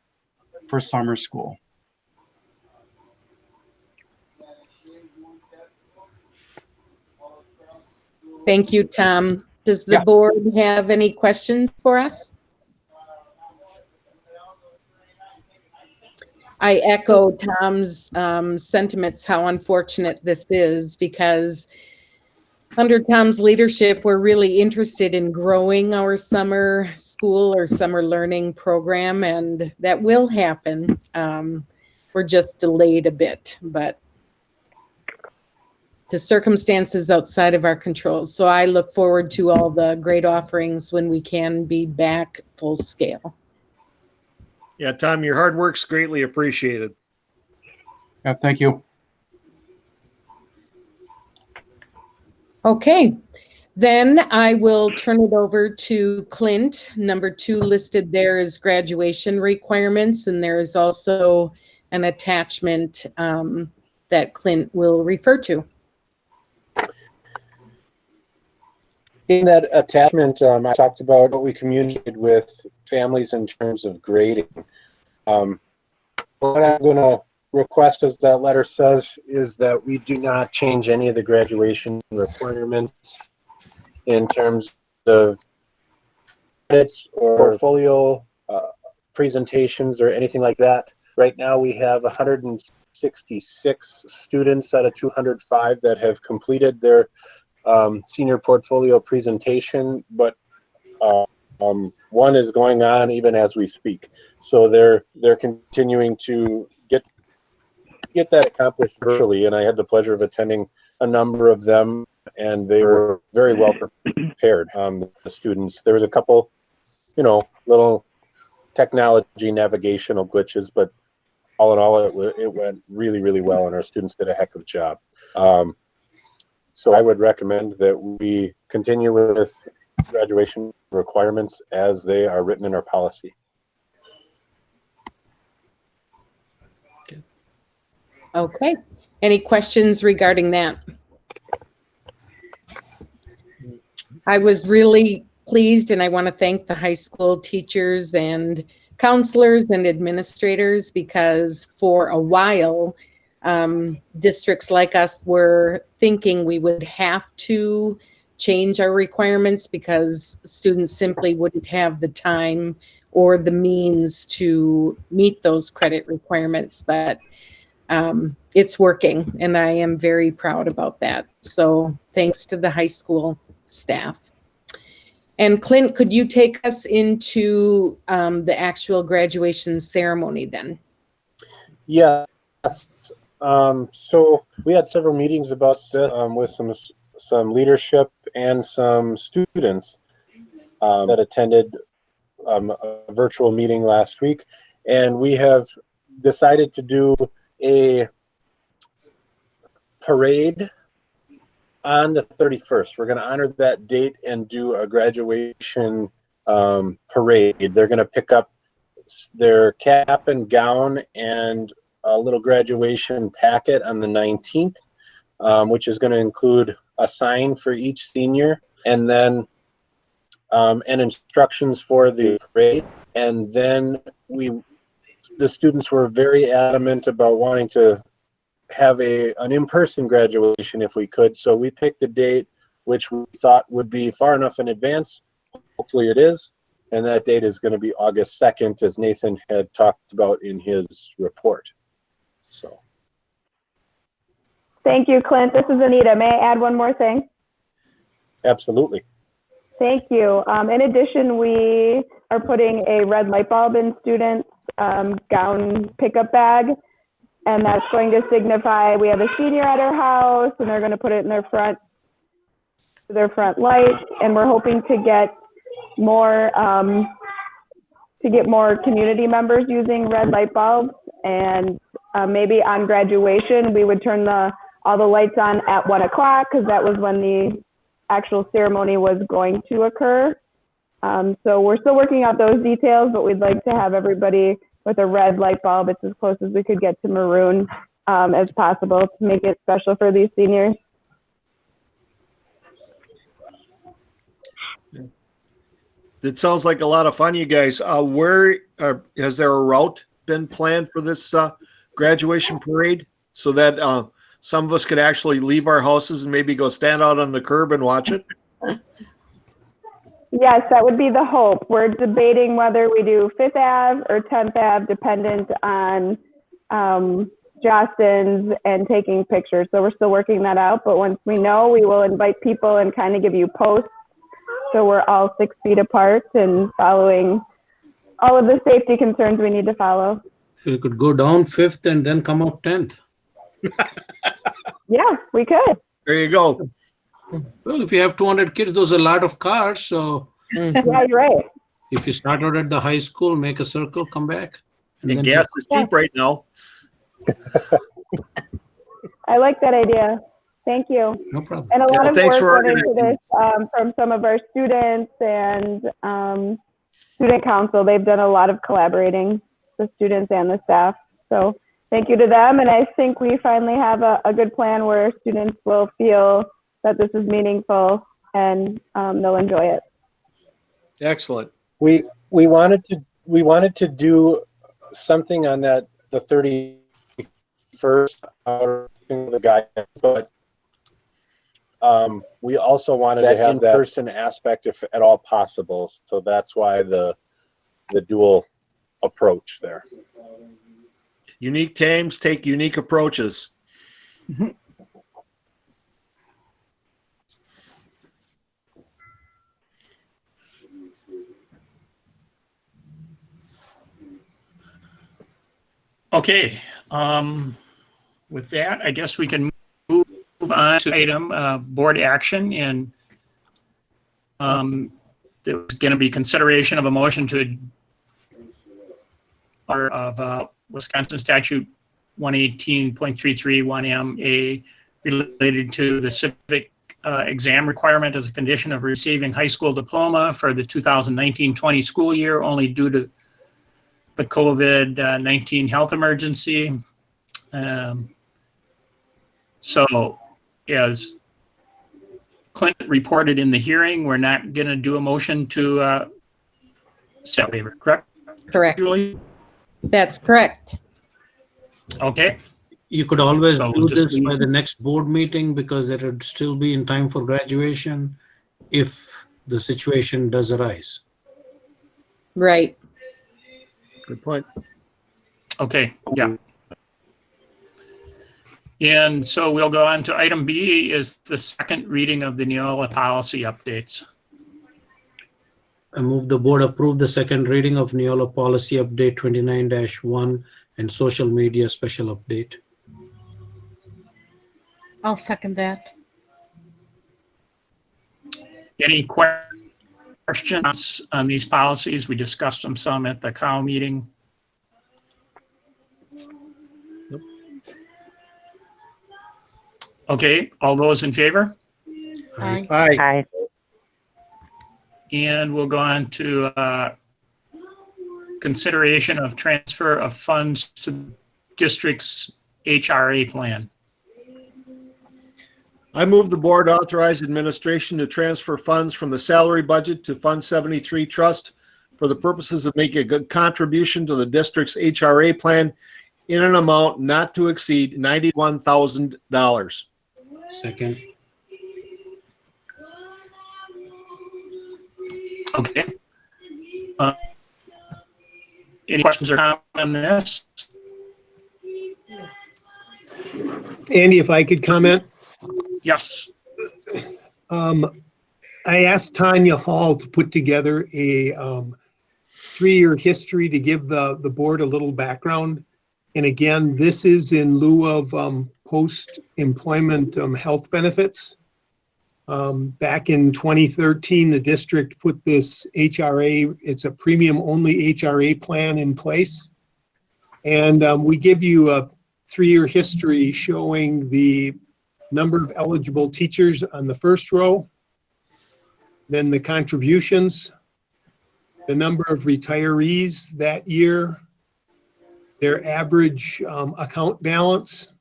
[SPEAKER 13] for summer school.
[SPEAKER 5] Thank you, Tom. Does the board have any questions for us? I echo Tom's sentiments, how unfortunate this is, because under Tom's leadership, we're really interested in growing our summer school or summer learning program, and that will happen. We're just delayed a bit, but to circumstances outside of our control. So I look forward to all the great offerings when we can be back full scale.
[SPEAKER 2] Yeah, Tom, your hard work's greatly appreciated.
[SPEAKER 13] Yeah, thank you.
[SPEAKER 5] Okay, then I will turn it over to Clint. Number 2 listed there is graduation requirements, and there is also an attachment that Clint will refer to.
[SPEAKER 14] In that attachment, I talked about what we communicated with families in terms of grading. What I'm going to request, as that letter says, is that we do not change any of the graduation requirements in terms of credits or portfolio presentations or anything like that. Right now, we have 166 students out of 205 that have completed their senior portfolio presentation, but one is going on even as we speak. So they're continuing to get get that accomplished virtually, and I had the pleasure of attending a number of them, and they were very well prepared. The students, there was a couple, little technology navigational glitches, but all in all, it went really, really well, and our students did a heck of a job. So I would recommend that we continue with graduation requirements as they are written in our policy.
[SPEAKER 5] Okay. Any questions regarding that? I was really pleased, and I want to thank the high school teachers and counselors and administrators, because for a while, districts like us were thinking we would have to change our requirements because students simply wouldn't have the time or the means to meet those credit requirements. But it's working, and I am very proud about that. So thanks to the high school staff. And Clint, could you take us into the actual graduation ceremony then?
[SPEAKER 14] Yes. So we had several meetings about this with some leadership and some students that attended a virtual meeting last week, and we have decided to do a parade on the 31st. We're going to honor that date and do a graduation parade. They're going to pick up their cap and gown and a little graduation packet on the 19th, which is going to include a sign for each senior, and then and instructions for the parade. And then the students were very adamant about wanting to have an in-person graduation if we could. So we picked a date which we thought would be far enough in advance. Hopefully it is. And that date is going to be August 2nd, as Nathan had talked about in his report. So.
[SPEAKER 15] Thank you, Clint. This is Anita. May I add one more thing?
[SPEAKER 14] Absolutely.
[SPEAKER 15] Thank you. In addition, we are putting a red light bulb in students' gown pickup bag, and that's going to signify we have a senior at our house, and they're going to put it in their front light, and we're hoping to get more community members using red light bulbs, and maybe on graduation we would turn all the lights on at 1 o'clock, because that was when the actual ceremony was going to occur. So we're still working out those details, but we'd like to have everybody with a red light bulb. It's as close as we could get to maroon as possible to make it special for these seniors.
[SPEAKER 2] It sounds like a lot of fun, you guys. Has there a route been planned for this graduation parade so that some of us could actually leave our houses and maybe go stand out on the curb and watch it?
[SPEAKER 15] Yes, that would be the hope. We're debating whether we do 5th Ave or 10th Ave, dependent on Jostens and taking pictures. So we're still working that out. But once we know, we will invite people and kind of give you posts. So we're all 6 feet apart and following all of the safety concerns we need to follow.
[SPEAKER 6] You could go down 5th and then come up 10th.
[SPEAKER 15] Yeah, we could.
[SPEAKER 2] There you go.
[SPEAKER 6] Well, if you have 200 kids, those are a lot of cars. So
[SPEAKER 15] yeah, you're right.
[SPEAKER 6] If you start out at the high school, make a circle, come back.
[SPEAKER 2] And gas is cheap right now.
[SPEAKER 15] I like that idea. Thank you.
[SPEAKER 6] No problem.
[SPEAKER 15] And a lot of
[SPEAKER 2] thanks
[SPEAKER 15] work
[SPEAKER 2] for
[SPEAKER 15] went into this from some of our students and student council. They've done a lot of collaborating, the students and the staff. So thank you to them. And I think we finally have a good plan where students will feel that this is meaningful and they'll enjoy it.
[SPEAKER 2] Excellent.
[SPEAKER 14] We wanted to do something on the 31st, the guidance, but we also wanted to have that in-person aspect if at all possible. So that's why the dual approach there.
[SPEAKER 2] Unique teams take unique approaches.
[SPEAKER 4] Okay. with that, I guess we can move on to item board action, and there's going to be consideration of a motion to of Wisconsin Statute 118.331MA related to the civic exam requirement as a condition of receiving high school diploma for the 2019-20 school year, only due to the COVID-19 health emergency. So as Clint reported in the hearing, we're not going to do a motion to set waiver, correct?
[SPEAKER 5] Correct.
[SPEAKER 4] Julie?
[SPEAKER 5] That's correct.
[SPEAKER 4] Okay.
[SPEAKER 6] You could always
[SPEAKER 4] So
[SPEAKER 6] do
[SPEAKER 4] we'll just
[SPEAKER 6] this by the next board meeting because it would still be in time for graduation if the situation does arise.
[SPEAKER 5] Right.
[SPEAKER 2] Good point.
[SPEAKER 4] Okay, yeah. And so we'll go on to item B is the second reading of the Neola policy updates.
[SPEAKER 6] I move the board approve the second reading of Neola Policy Update 29-1 and Social Media Special Update.
[SPEAKER 7] I'll second that.
[SPEAKER 4] Any questions on these policies? We discussed them some at the COW meeting.
[SPEAKER 2] Nope.
[SPEAKER 4] Okay, all those in favor?
[SPEAKER 7] Aye.
[SPEAKER 2] Aye.
[SPEAKER 10] Aye.
[SPEAKER 4] And we'll go on to consideration of transfer of funds to the district's HRA plan.
[SPEAKER 2] I move the board authorize administration to transfer funds from the salary budget to Fund 73 Trust for the purposes of making a good contribution to the district's HRA plan in an amount not to exceed $91,000.
[SPEAKER 6] Second.
[SPEAKER 4] Okay. Any questions or comments on this?
[SPEAKER 16] Andy, if I could comment.
[SPEAKER 4] Yes.
[SPEAKER 16] I asked Tanya Hall to put together a 3-year history to give the board a little background. And again, this is in lieu of post-employment health benefits. Back in 2013, the district put this HRA, it's a premium-only HRA plan in place. And we give you a 3-year history showing the number of eligible teachers on the first row, then the contributions, the number of retirees that year, their average account balance,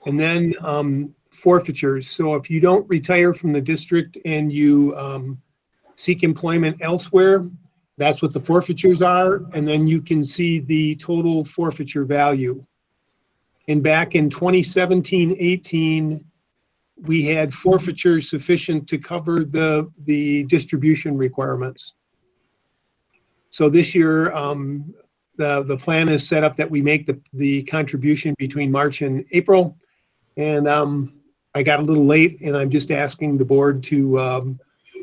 [SPEAKER 16] and then forfeitures. So if you don't retire from the district and you seek employment elsewhere, that's what the forfeitures are, and then you can see the total forfeiture value. And back in 2017-18, we had forfeitures sufficient to cover the distribution requirements. So this year, the plan is set up that we make the contribution between March and April. And I got a little late, and I'm just asking the board to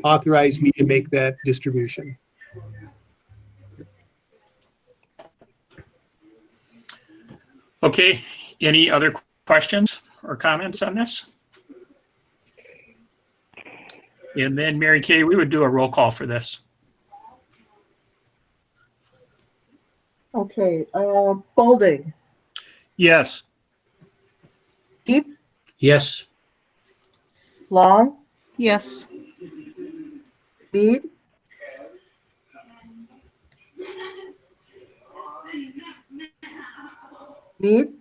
[SPEAKER 16] authorize me to make that distribution.
[SPEAKER 4] Okay, any other questions or comments on this? And then Mary Kay, we would do a roll call for this.
[SPEAKER 1] Okay, Bolding,
[SPEAKER 2] Yes.
[SPEAKER 1] Deep,
[SPEAKER 6] Yes.
[SPEAKER 1] Long,
[SPEAKER 7] Yes.
[SPEAKER 1] Mead, Mead,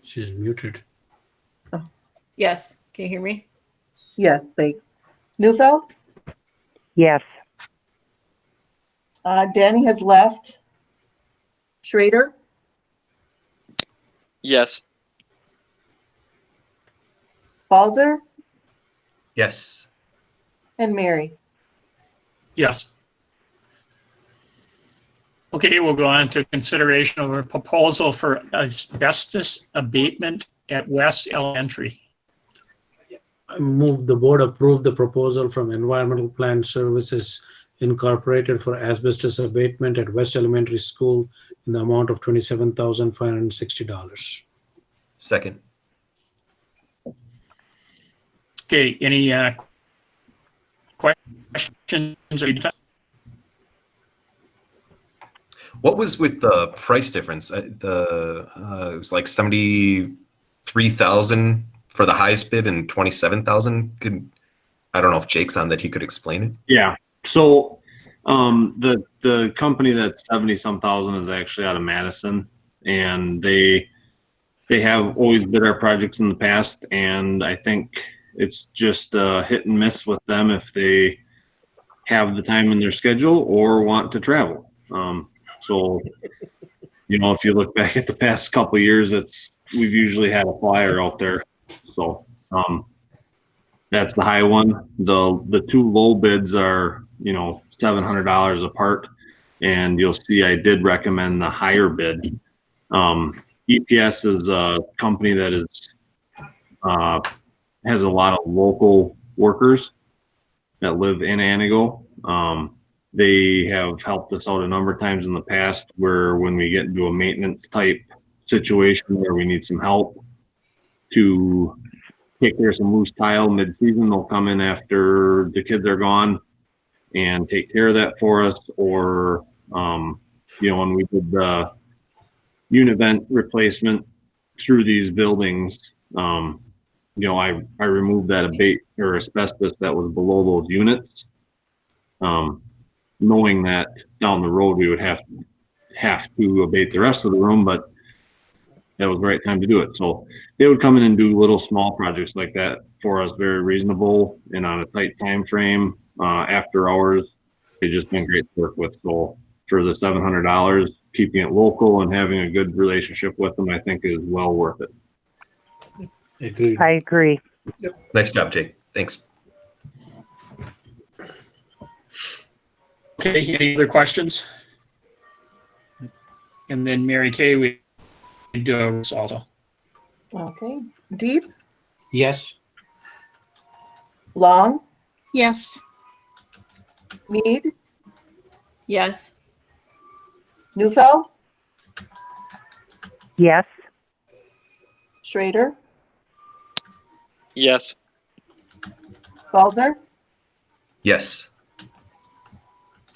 [SPEAKER 6] She's muted.
[SPEAKER 17] Yes. Can you hear me?
[SPEAKER 1] yes, thanks. Neufeld,
[SPEAKER 10] Yes.
[SPEAKER 1] Danny has left. Schrader,
[SPEAKER 3] Yes.
[SPEAKER 1] Balzer,
[SPEAKER 9] Yes.
[SPEAKER 1] and Mary.
[SPEAKER 4] Yes. Okay, we'll go on to consideration of a proposal for asbestos abatement at West Elementary.
[SPEAKER 6] I move the board approve the proposal from Environmental Plant Services Incorporated for asbestos abatement at West Elementary School in the amount of $27,560.
[SPEAKER 9] Second.
[SPEAKER 4] Okay, any questions?
[SPEAKER 9] What was with the price difference? It was like 73,000 for the highest bid and 27,000. I don't know if Jake's on that he could explain it.
[SPEAKER 18] Yeah. So the company that's 70-some thousand is actually out of Madison, and they have always bid our projects in the past, and I think it's just hit and miss with them if they have the time in their schedule or want to travel. So, you know, if you look back at the past couple of years, we've usually had a flyer out there. So that's the high one. The two low bids are, you know, $700 apart, and you'll see I did recommend the higher bid. EPS is a company that has a lot of local workers that live in Antigo. They have helped us out a number of times in the past where when we get into a maintenance type situation where we need some help to take care of some loose tile mid-season, they'll come in after the kids are gone and take care of that for us. Or, you know, when we did the unit vent replacement through these buildings, you know, I removed that abate or asbestos that was below those units, knowing that down the road we would have to abate the rest of the room, but that was the right time to do it. So they would come in and do little small projects like that for us, very reasonable and on a tight time frame. After hours, they've just been great to work with. So for the $700, keeping it local and having a good relationship with them, I think is well worth it.
[SPEAKER 10] I agree.
[SPEAKER 9] Yep. Nice job, Jake. Thanks.
[SPEAKER 4] Okay, any other questions? And then Mary Kay, we do also.
[SPEAKER 1] Okay, Deep,
[SPEAKER 6] Yes.
[SPEAKER 1] Long,
[SPEAKER 7] Yes.
[SPEAKER 1] Mead,
[SPEAKER 17] Yes.
[SPEAKER 1] Newfeld,
[SPEAKER 10] Yes.
[SPEAKER 1] Schrader,
[SPEAKER 3] Yes.
[SPEAKER 1] Balzer,
[SPEAKER 9] Yes.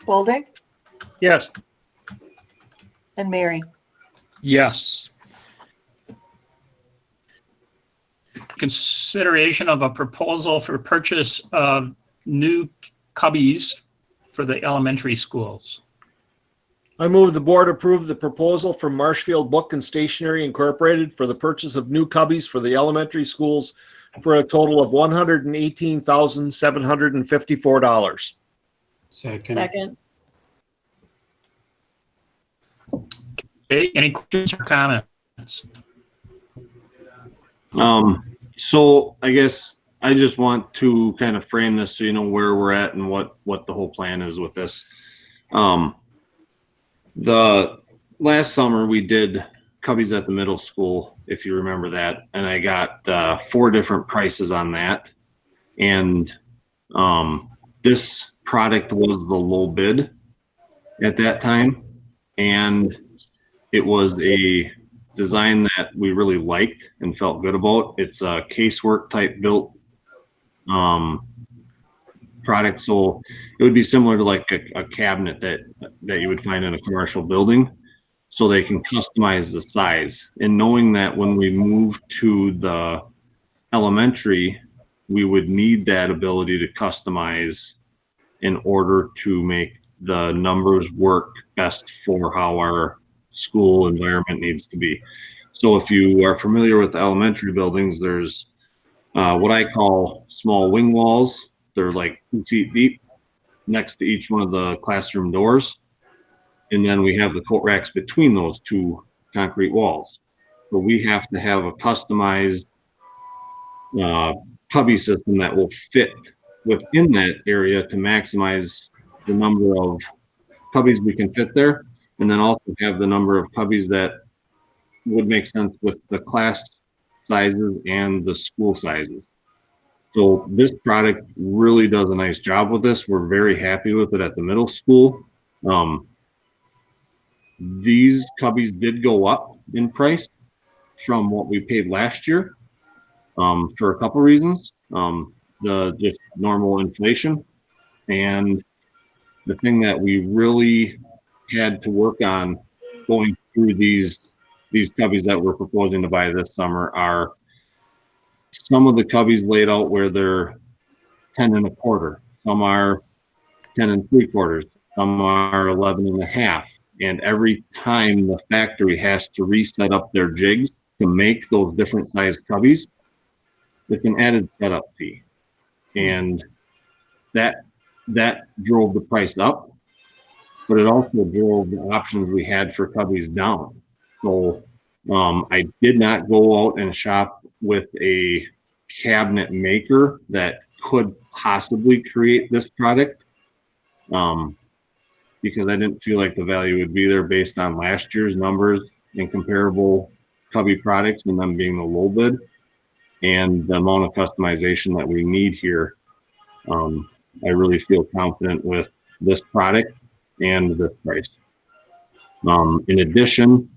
[SPEAKER 1] Boldig,
[SPEAKER 2] Yes.
[SPEAKER 1] and Mary.
[SPEAKER 4] Yes. Consideration of a proposal for purchase of new cubbies for the elementary schools.
[SPEAKER 2] I move the board approve the proposal from Marshfield Book and Stationery Incorporated for the purchase of new cubbies for the elementary schools for a total of $118,754.
[SPEAKER 17] Second.
[SPEAKER 4] Okay, any questions or comments?
[SPEAKER 18] So I guess I just want to kind of frame this so you know where we're at and what the whole plan is with this. The last summer we did Cubbies at the middle school, if you remember that, and I got 4 different prices on that. And this product was the low bid at that time, and it was a design that we really liked and felt good about. It's a casework type built product, so it would be similar to like a cabinet that you would find in a commercial building, so they can customize the size. And knowing that when we move to the elementary, we would need that ability to customize in order to make the numbers work best for how our school environment needs to be. So if you are familiar with the elementary buildings, there's what I call small wing walls. They're like 2 feet deep next to each one of the classroom doors. And then we have the coat racks between those 2 concrete walls. So we have to have a customized cubby system that will fit within that area to maximize the number of cubbies we can fit there, and then also have the number of cubbies that would make sense with the class sizes and the school sizes. So this product really does a nice job with this. We're very happy with it at the middle school. These Cubbies did go up in price from what we paid last year, for a couple reasons. The just normal inflation, and the thing that we really had to work on going through these Cubbies that we're proposing to buy this summer are some of the Cubbies laid out where they're 10 and a quarter, some are 10 and 3/4, some are 11 and a half. And every time the factory has to reset up their jigs to make those different size Cubbies, it's an added setup fee. And that drove the price up, but it also drove the options we had for Cubbies down. So I did not go out and shop with a cabinet maker that could possibly create this product, because I didn't feel like the value would be there based on last year's numbers and comparable Cubby products and them being the low bid and the amount of customization that we need here. I really feel confident with this product and this price. In addition,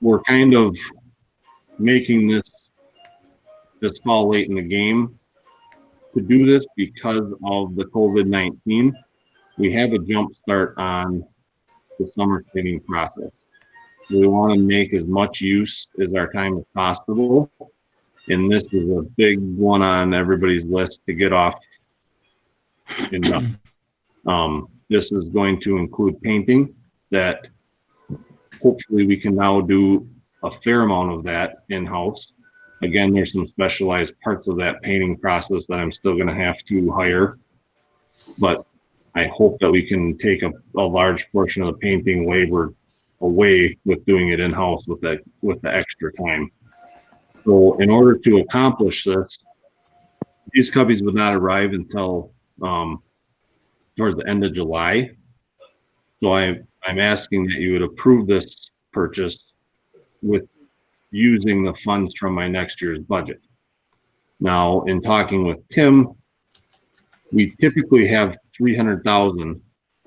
[SPEAKER 18] we're kind of making this call late in the game to do this because of the COVID-19. We have a jump start on the summer cleaning process. We want to make as much use as our time as possible. And this is a big one on everybody's list to get off and done. This is going to include painting that hopefully we can now do a fair amount of that in-house. Again, there's some specialized parts of that painting process that I'm still going to have to hire, but I hope that we can take a large portion of the painting labor away with doing it in-house with the extra time. So in order to accomplish this, these Cubbies would not arrive until towards the end of July. So I'm asking that you would approve this purchase with using the funds from my next year's budget. Now, in talking with Tim, we typically have $300,000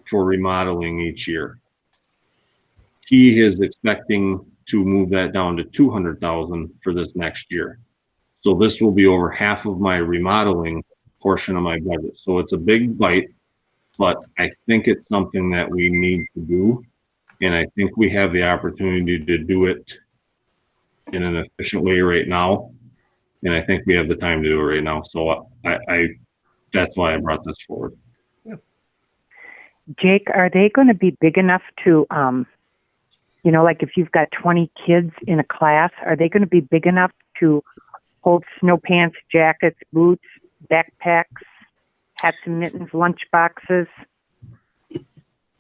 [SPEAKER 18] for remodeling each year. He is expecting to move that down to $200,000 for this next year. So this will be over half of my remodeling portion of my budget. So it's a big bite, but I think it's something that we need to do. And I think we have the opportunity to do it in an efficient way right now. And I think we have the time to do it right now. So that's why I brought this forward.
[SPEAKER 10] Jake, are they going to be big enough to, like if you've got 20 kids in a class, are they going to be big enough to hold snow pants, jackets, boots, backpacks, hats and mittens, lunch boxes?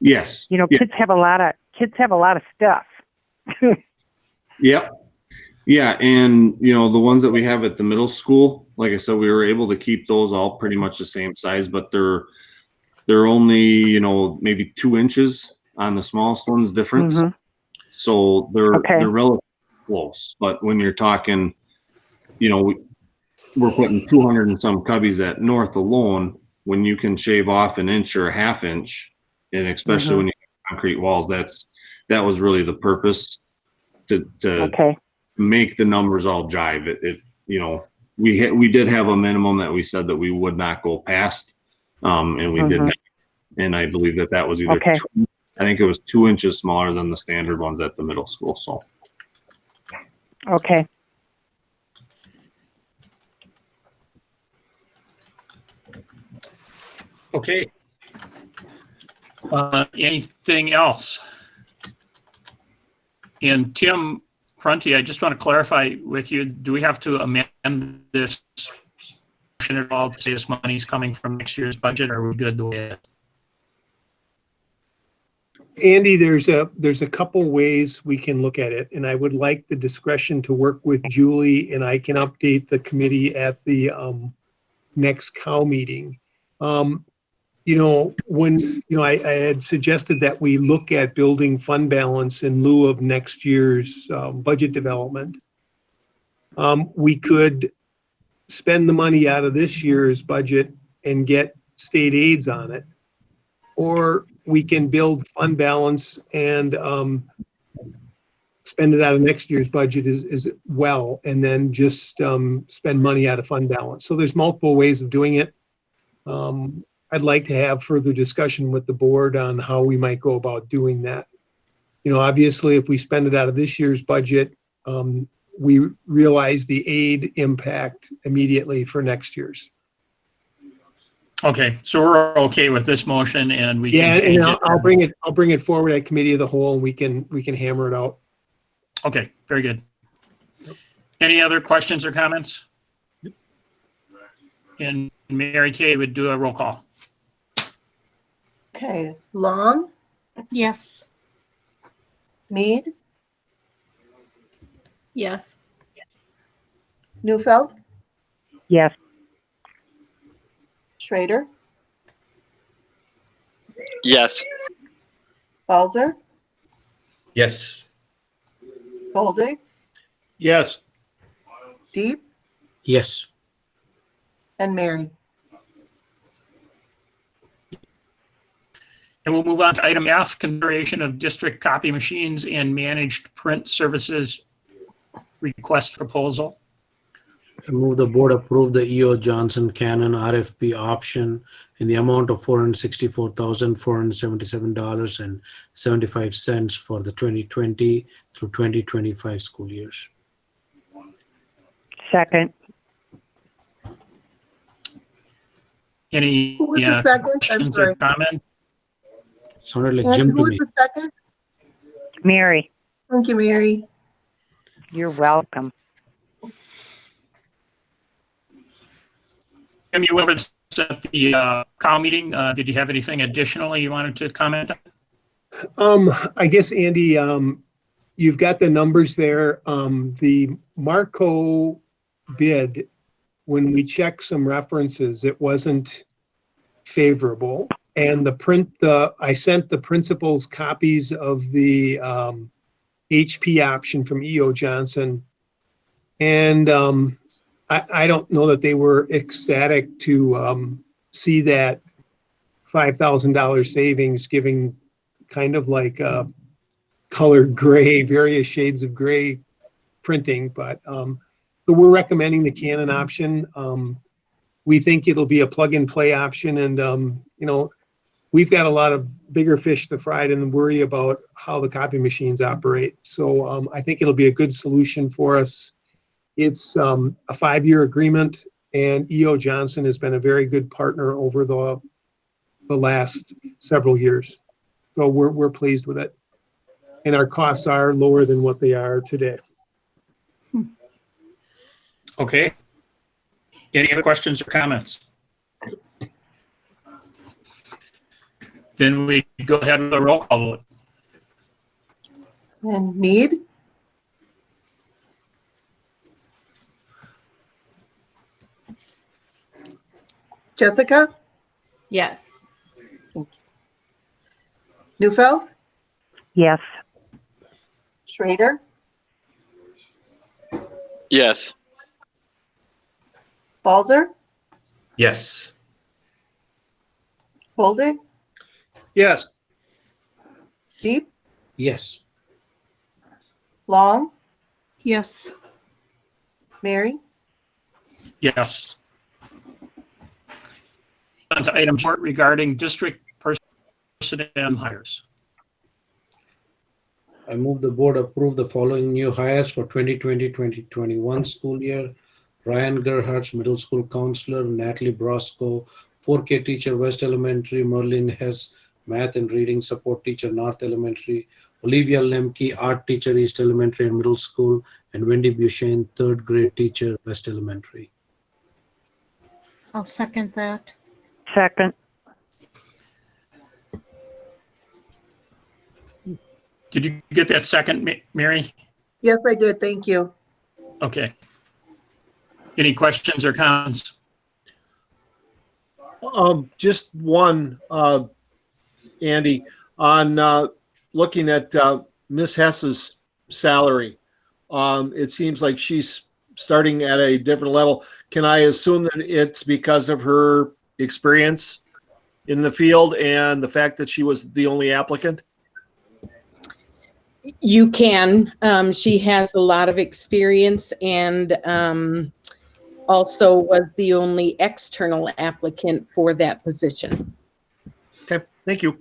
[SPEAKER 18] Yes.
[SPEAKER 10] Kids have a lot of stuff.
[SPEAKER 18] Yep. Yeah, and the ones that we have at the middle school, like I said, we were able to keep those all pretty much the same size, but they're only maybe 2 inches on the smallest ones difference.
[SPEAKER 10] Mm-hmm.
[SPEAKER 18] So they're relatively close. But when you're talking, we're putting 200 and some Cubbies at North alone, when you can shave off an inch or a half inch, and especially when you have concrete walls, that was really the purpose to make the numbers all jive. We did have a minimum that we said that we would not go past, and we did not. And I believe that was either I think it was 2 inches smaller than the standard ones at the middle school. So.
[SPEAKER 10] Okay.
[SPEAKER 4] Okay. Anything else? And Tim Prunty, I just want to clarify with you, do we have to amend this motion at all to say this money is coming from next year's budget, or are we good the way it is?
[SPEAKER 16] Andy, there's a couple ways we can look at it, and I would like the discretion to work with Julie, and I can update the committee at the next COW meeting. I had suggested that we look at building fund balance in lieu of next year's budget development. We could spend the money out of this year's budget and get state aids on it, or we can build fund balance and spend it out of next year's budget as well, and then just spend money out of fund balance. So there's multiple ways of doing it. I'd like to have further discussion with the board on how we might go about doing that. You know, obviously, if we spend it out of this year's budget, we realize the aid impact immediately for next year's.
[SPEAKER 4] Okay, so we're okay with this motion and we
[SPEAKER 16] Yeah,
[SPEAKER 4] can change
[SPEAKER 16] and
[SPEAKER 4] it.
[SPEAKER 16] I'll bring it forward at committee of the whole, and we can hammer it out.
[SPEAKER 4] Okay, very good. Any other questions or comments? And Mary Kay would do a roll call.
[SPEAKER 1] Okay, Long,
[SPEAKER 7] Yes.
[SPEAKER 1] Mead,
[SPEAKER 17] Yes.
[SPEAKER 1] Newfeld,
[SPEAKER 10] Yes.
[SPEAKER 1] Schrader,
[SPEAKER 3] Yes.
[SPEAKER 1] Balzer,
[SPEAKER 9] Yes.
[SPEAKER 1] Boldig,
[SPEAKER 2] Yes.
[SPEAKER 1] Deep,
[SPEAKER 6] Yes.
[SPEAKER 1] and Mary.
[SPEAKER 4] And we'll move on to item F, consideration of district copy machines and managed print services request proposal.
[SPEAKER 6] I move the board approve the E.O. Johnson Canon RFP option in the amount of $464,477.75 for the 2020 through 2025 school years.
[SPEAKER 10] Second.
[SPEAKER 4] Any
[SPEAKER 1] Who was the second? I'm
[SPEAKER 4] questions
[SPEAKER 1] sorry.
[SPEAKER 4] or comment?
[SPEAKER 6] Sounded like
[SPEAKER 1] Andy,
[SPEAKER 6] Jim
[SPEAKER 1] who
[SPEAKER 6] to
[SPEAKER 1] was
[SPEAKER 6] me.
[SPEAKER 1] the second?
[SPEAKER 10] Mary,
[SPEAKER 1] Thank you, Mary.
[SPEAKER 10] you're welcome.
[SPEAKER 4] Tim, you over at the COW meeting. Did you have anything additionally you wanted to comment on?
[SPEAKER 16] I guess, Andy, you've got the numbers there. The Marco bid, when we checked some references, it wasn't favorable. And I sent the principals copies of the HP option from E.O. Johnson. And I don't know that they were ecstatic to see that $5,000 savings, giving kind of like colored gray, various shades of gray printing. But so we're recommending the Canon option. We think it'll be a plug and play option, and you know, we've got a lot of bigger fish to fry and worry about how the copy machines operate. So I think it'll be a good solution for us. It's a 5-year agreement, and E.O. Johnson has been a very good partner over the last several years. So we're pleased with it. And our costs are lower than what they are today.
[SPEAKER 4] Okay. Any other questions or comments? Then we go ahead with the roll call vote.
[SPEAKER 1] And Mead, Jessica,
[SPEAKER 17] Yes.
[SPEAKER 1] Newfeld,
[SPEAKER 10] Yes.
[SPEAKER 1] Schrader,
[SPEAKER 3] Yes.
[SPEAKER 1] Balzer,
[SPEAKER 9] Yes.
[SPEAKER 1] Boldig,
[SPEAKER 2] Yes.
[SPEAKER 1] Deep,
[SPEAKER 6] Yes.
[SPEAKER 1] Long,
[SPEAKER 7] Yes.
[SPEAKER 1] Mary,
[SPEAKER 4] Yes. On to item short regarding district personnel hires.
[SPEAKER 6] I move the board approve the following new hires for 2020-2021 school year. Ryan Gerhardt, middle school counselor, Natalie Brosco, 4K teacher, West Elementary, Merlin Hess, math and reading support teacher, North Elementary, Olivia Lemke, art teacher, East Elementary and Middle School, and Wendy Buchanan, 3rd grade teacher, West Elementary.
[SPEAKER 7] I'll second that.
[SPEAKER 10] Second.
[SPEAKER 4] Did you get that second, Mary?
[SPEAKER 1] yes, I did, thank you.
[SPEAKER 4] Okay. Any questions or comments?
[SPEAKER 2] Just one, Andy, on looking at Miss Hess's salary. It seems like she's starting at a different level. Can I assume that it's because of her experience in the field and the fact that she was the only applicant?
[SPEAKER 5] You can. She has a lot of experience and also was the only external applicant for that position.
[SPEAKER 2] Okay, thank you.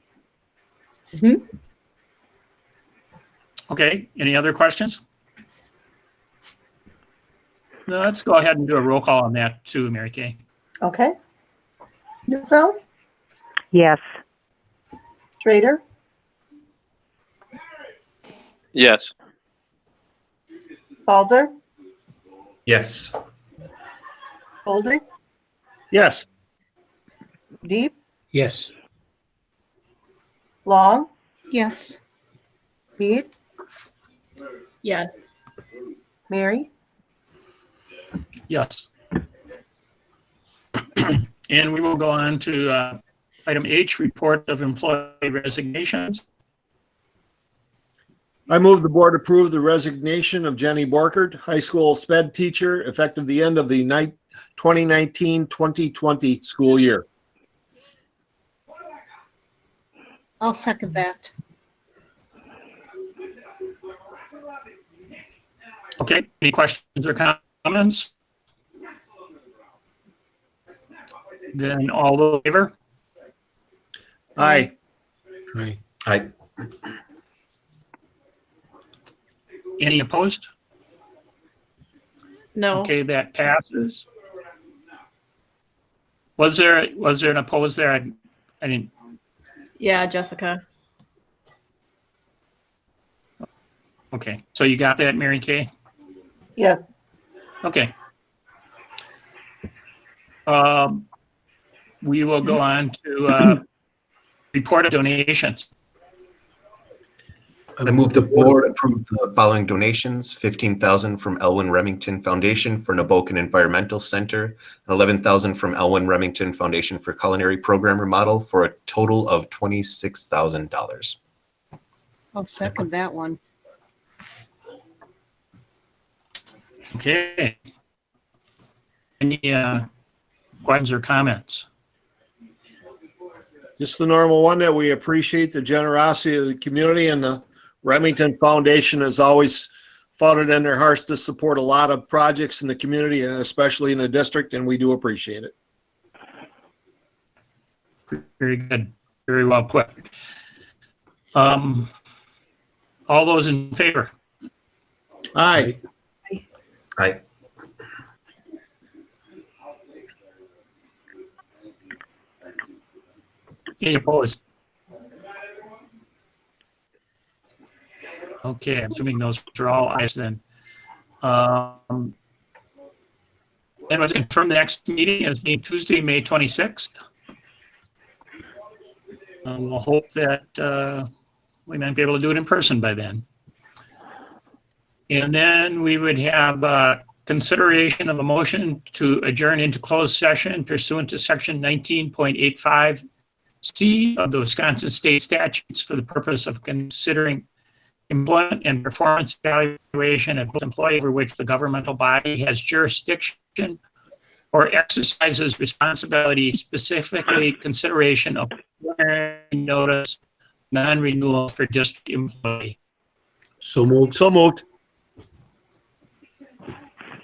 [SPEAKER 4] Okay, any other questions? No, let's go ahead and do a roll call on that too, Mary Kay.
[SPEAKER 1] Okay. Neufeld,
[SPEAKER 10] Yes.
[SPEAKER 1] Schrader,
[SPEAKER 3] Yes.
[SPEAKER 1] Balzer,
[SPEAKER 9] Yes.
[SPEAKER 1] Bolding,
[SPEAKER 2] Yes.
[SPEAKER 1] Deep,
[SPEAKER 6] Yes.
[SPEAKER 1] Long,
[SPEAKER 7] Yes.
[SPEAKER 1] Mead,
[SPEAKER 17] Yes.
[SPEAKER 1] Mary,
[SPEAKER 4] Yes. And we will go on to item H, report of employee resignations.
[SPEAKER 2] I move the board approve the resignation of Jenny Borkert, high school sped teacher, effective the end of the 2019-2020 school year.
[SPEAKER 7] I'll second that.
[SPEAKER 4] Okay, any questions or comments? Then all those in favor?
[SPEAKER 2] Aye.
[SPEAKER 6] Aye.
[SPEAKER 9] Aye.
[SPEAKER 4] Any opposed?
[SPEAKER 17] No.
[SPEAKER 4] Okay, that passes. Was there an opposed there? I didn't.
[SPEAKER 17] Yeah, Jessica.
[SPEAKER 4] Okay, so you got that, Mary Kay?
[SPEAKER 1] yes.
[SPEAKER 4] Okay. We will go on to report of donations.
[SPEAKER 9] I move the board approve the following donations: $15,000 from Elwyn Remington Foundation for Neboken Environmental Center, and $11,000 from Elwyn Remington Foundation for Culinary Program Remodel, for a total of $26,000.
[SPEAKER 7] I'll second that one.
[SPEAKER 4] Okay. Any questions or comments?
[SPEAKER 2] Just the normal one, that we appreciate the generosity of the community, and the Remington Foundation has always fought it in their hearts to support a lot of projects in the community and especially in the district, and we do appreciate it.
[SPEAKER 4] Very good. Very well put. All those in favor?
[SPEAKER 2] Aye.
[SPEAKER 9] Aye.
[SPEAKER 4] Any opposed? Okay, I'm assuming those are all ayes then. And let's confirm the next meeting as being Tuesday, May 26th. We'll hope that we might be able to do it in person by then. And then we would have consideration of a motion to adjourn into closed session pursuant to section 19.85C of the Wisconsin State Statutes for the purpose of considering employment and performance evaluation of employee over which the governmental body has jurisdiction or exercises responsibility, specifically consideration of notice non-renewal for district employee.
[SPEAKER 6] So moved.
[SPEAKER 2] So moved.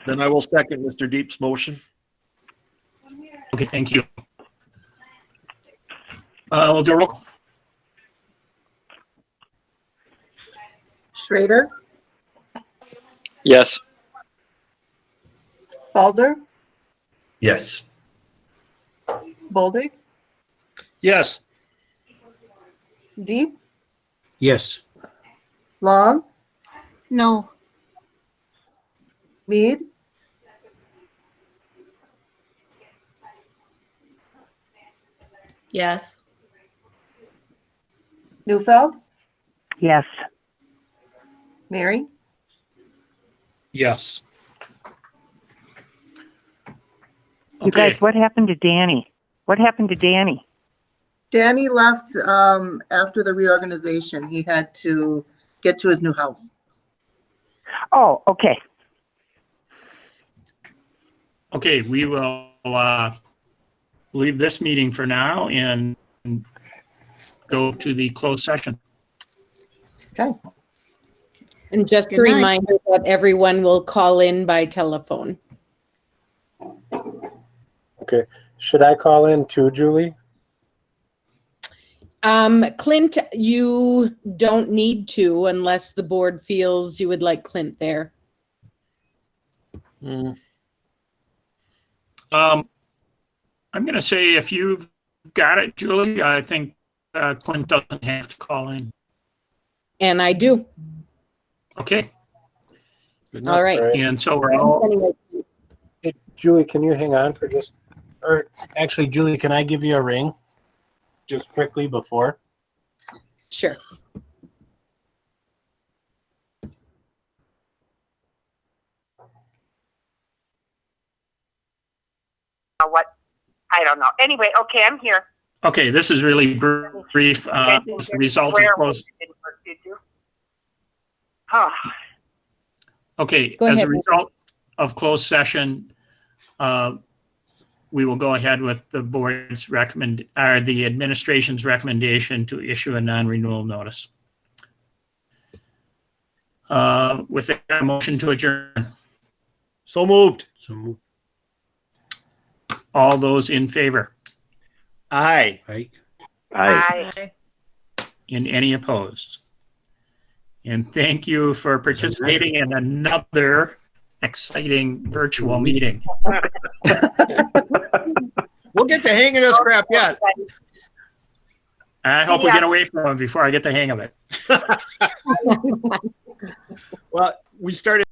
[SPEAKER 2] Then I will second Mr. Deep's motion.
[SPEAKER 4] Okay, thank you. We'll do a roll call.
[SPEAKER 1] Schrader,
[SPEAKER 3] Yes.
[SPEAKER 1] Balzer,
[SPEAKER 9] Yes.
[SPEAKER 1] Bolding,
[SPEAKER 2] Yes.
[SPEAKER 1] Deep,
[SPEAKER 6] Yes.
[SPEAKER 1] Long,
[SPEAKER 7] No.
[SPEAKER 1] Mead,
[SPEAKER 17] Yes.
[SPEAKER 1] Neufeld,
[SPEAKER 10] Yes.
[SPEAKER 1] Mary,
[SPEAKER 4] Yes.
[SPEAKER 10] You
[SPEAKER 4] Okay.
[SPEAKER 10] guys, what happened to Danny? What happened to Danny?
[SPEAKER 1] Danny left after the reorganization. He had to get to his new house.
[SPEAKER 10] Oh, okay.
[SPEAKER 4] Okay, we will leave this meeting for now, and go to the closed session.
[SPEAKER 1] Okay.
[SPEAKER 5] And just a
[SPEAKER 7] Good night.
[SPEAKER 5] reminder that everyone will call in by telephone.
[SPEAKER 14] Okay. Should I call in too, Julie?
[SPEAKER 5] Clint, you don't need to unless the board feels you would like Clint there.
[SPEAKER 4] I'm going to say if you've got it, Julie, I think Clint doesn't have to call in.
[SPEAKER 5] And I do.
[SPEAKER 4] Okay.
[SPEAKER 2] Good enough.
[SPEAKER 5] All right.
[SPEAKER 4] And so we're all,
[SPEAKER 5] Anyway,
[SPEAKER 14] Hey, Julie, can you hang on for just, or actually, Julie, can I give you a ring? Just quickly before?
[SPEAKER 5] sure.
[SPEAKER 10] What? I don't know. Anyway, okay, I'm here.
[SPEAKER 4] okay, this is really brief. As a result of closed,
[SPEAKER 10] Did you? Oh,
[SPEAKER 4] okay,
[SPEAKER 5] Go
[SPEAKER 4] as a
[SPEAKER 5] ahead.
[SPEAKER 4] result of closed session, we will go ahead with the board's the administration's recommendation to issue a non-renewal notice. With that, a motion to adjourn.
[SPEAKER 2] So moved.
[SPEAKER 4] All those in favor?
[SPEAKER 2] Aye.
[SPEAKER 10] I.
[SPEAKER 4] And any opposed? And thank you for participating in another exciting virtual meeting.
[SPEAKER 2] We'll get the hang of this crap yet.
[SPEAKER 4] I hope we get away from it before I get the hang of it.
[SPEAKER 2] Well, we started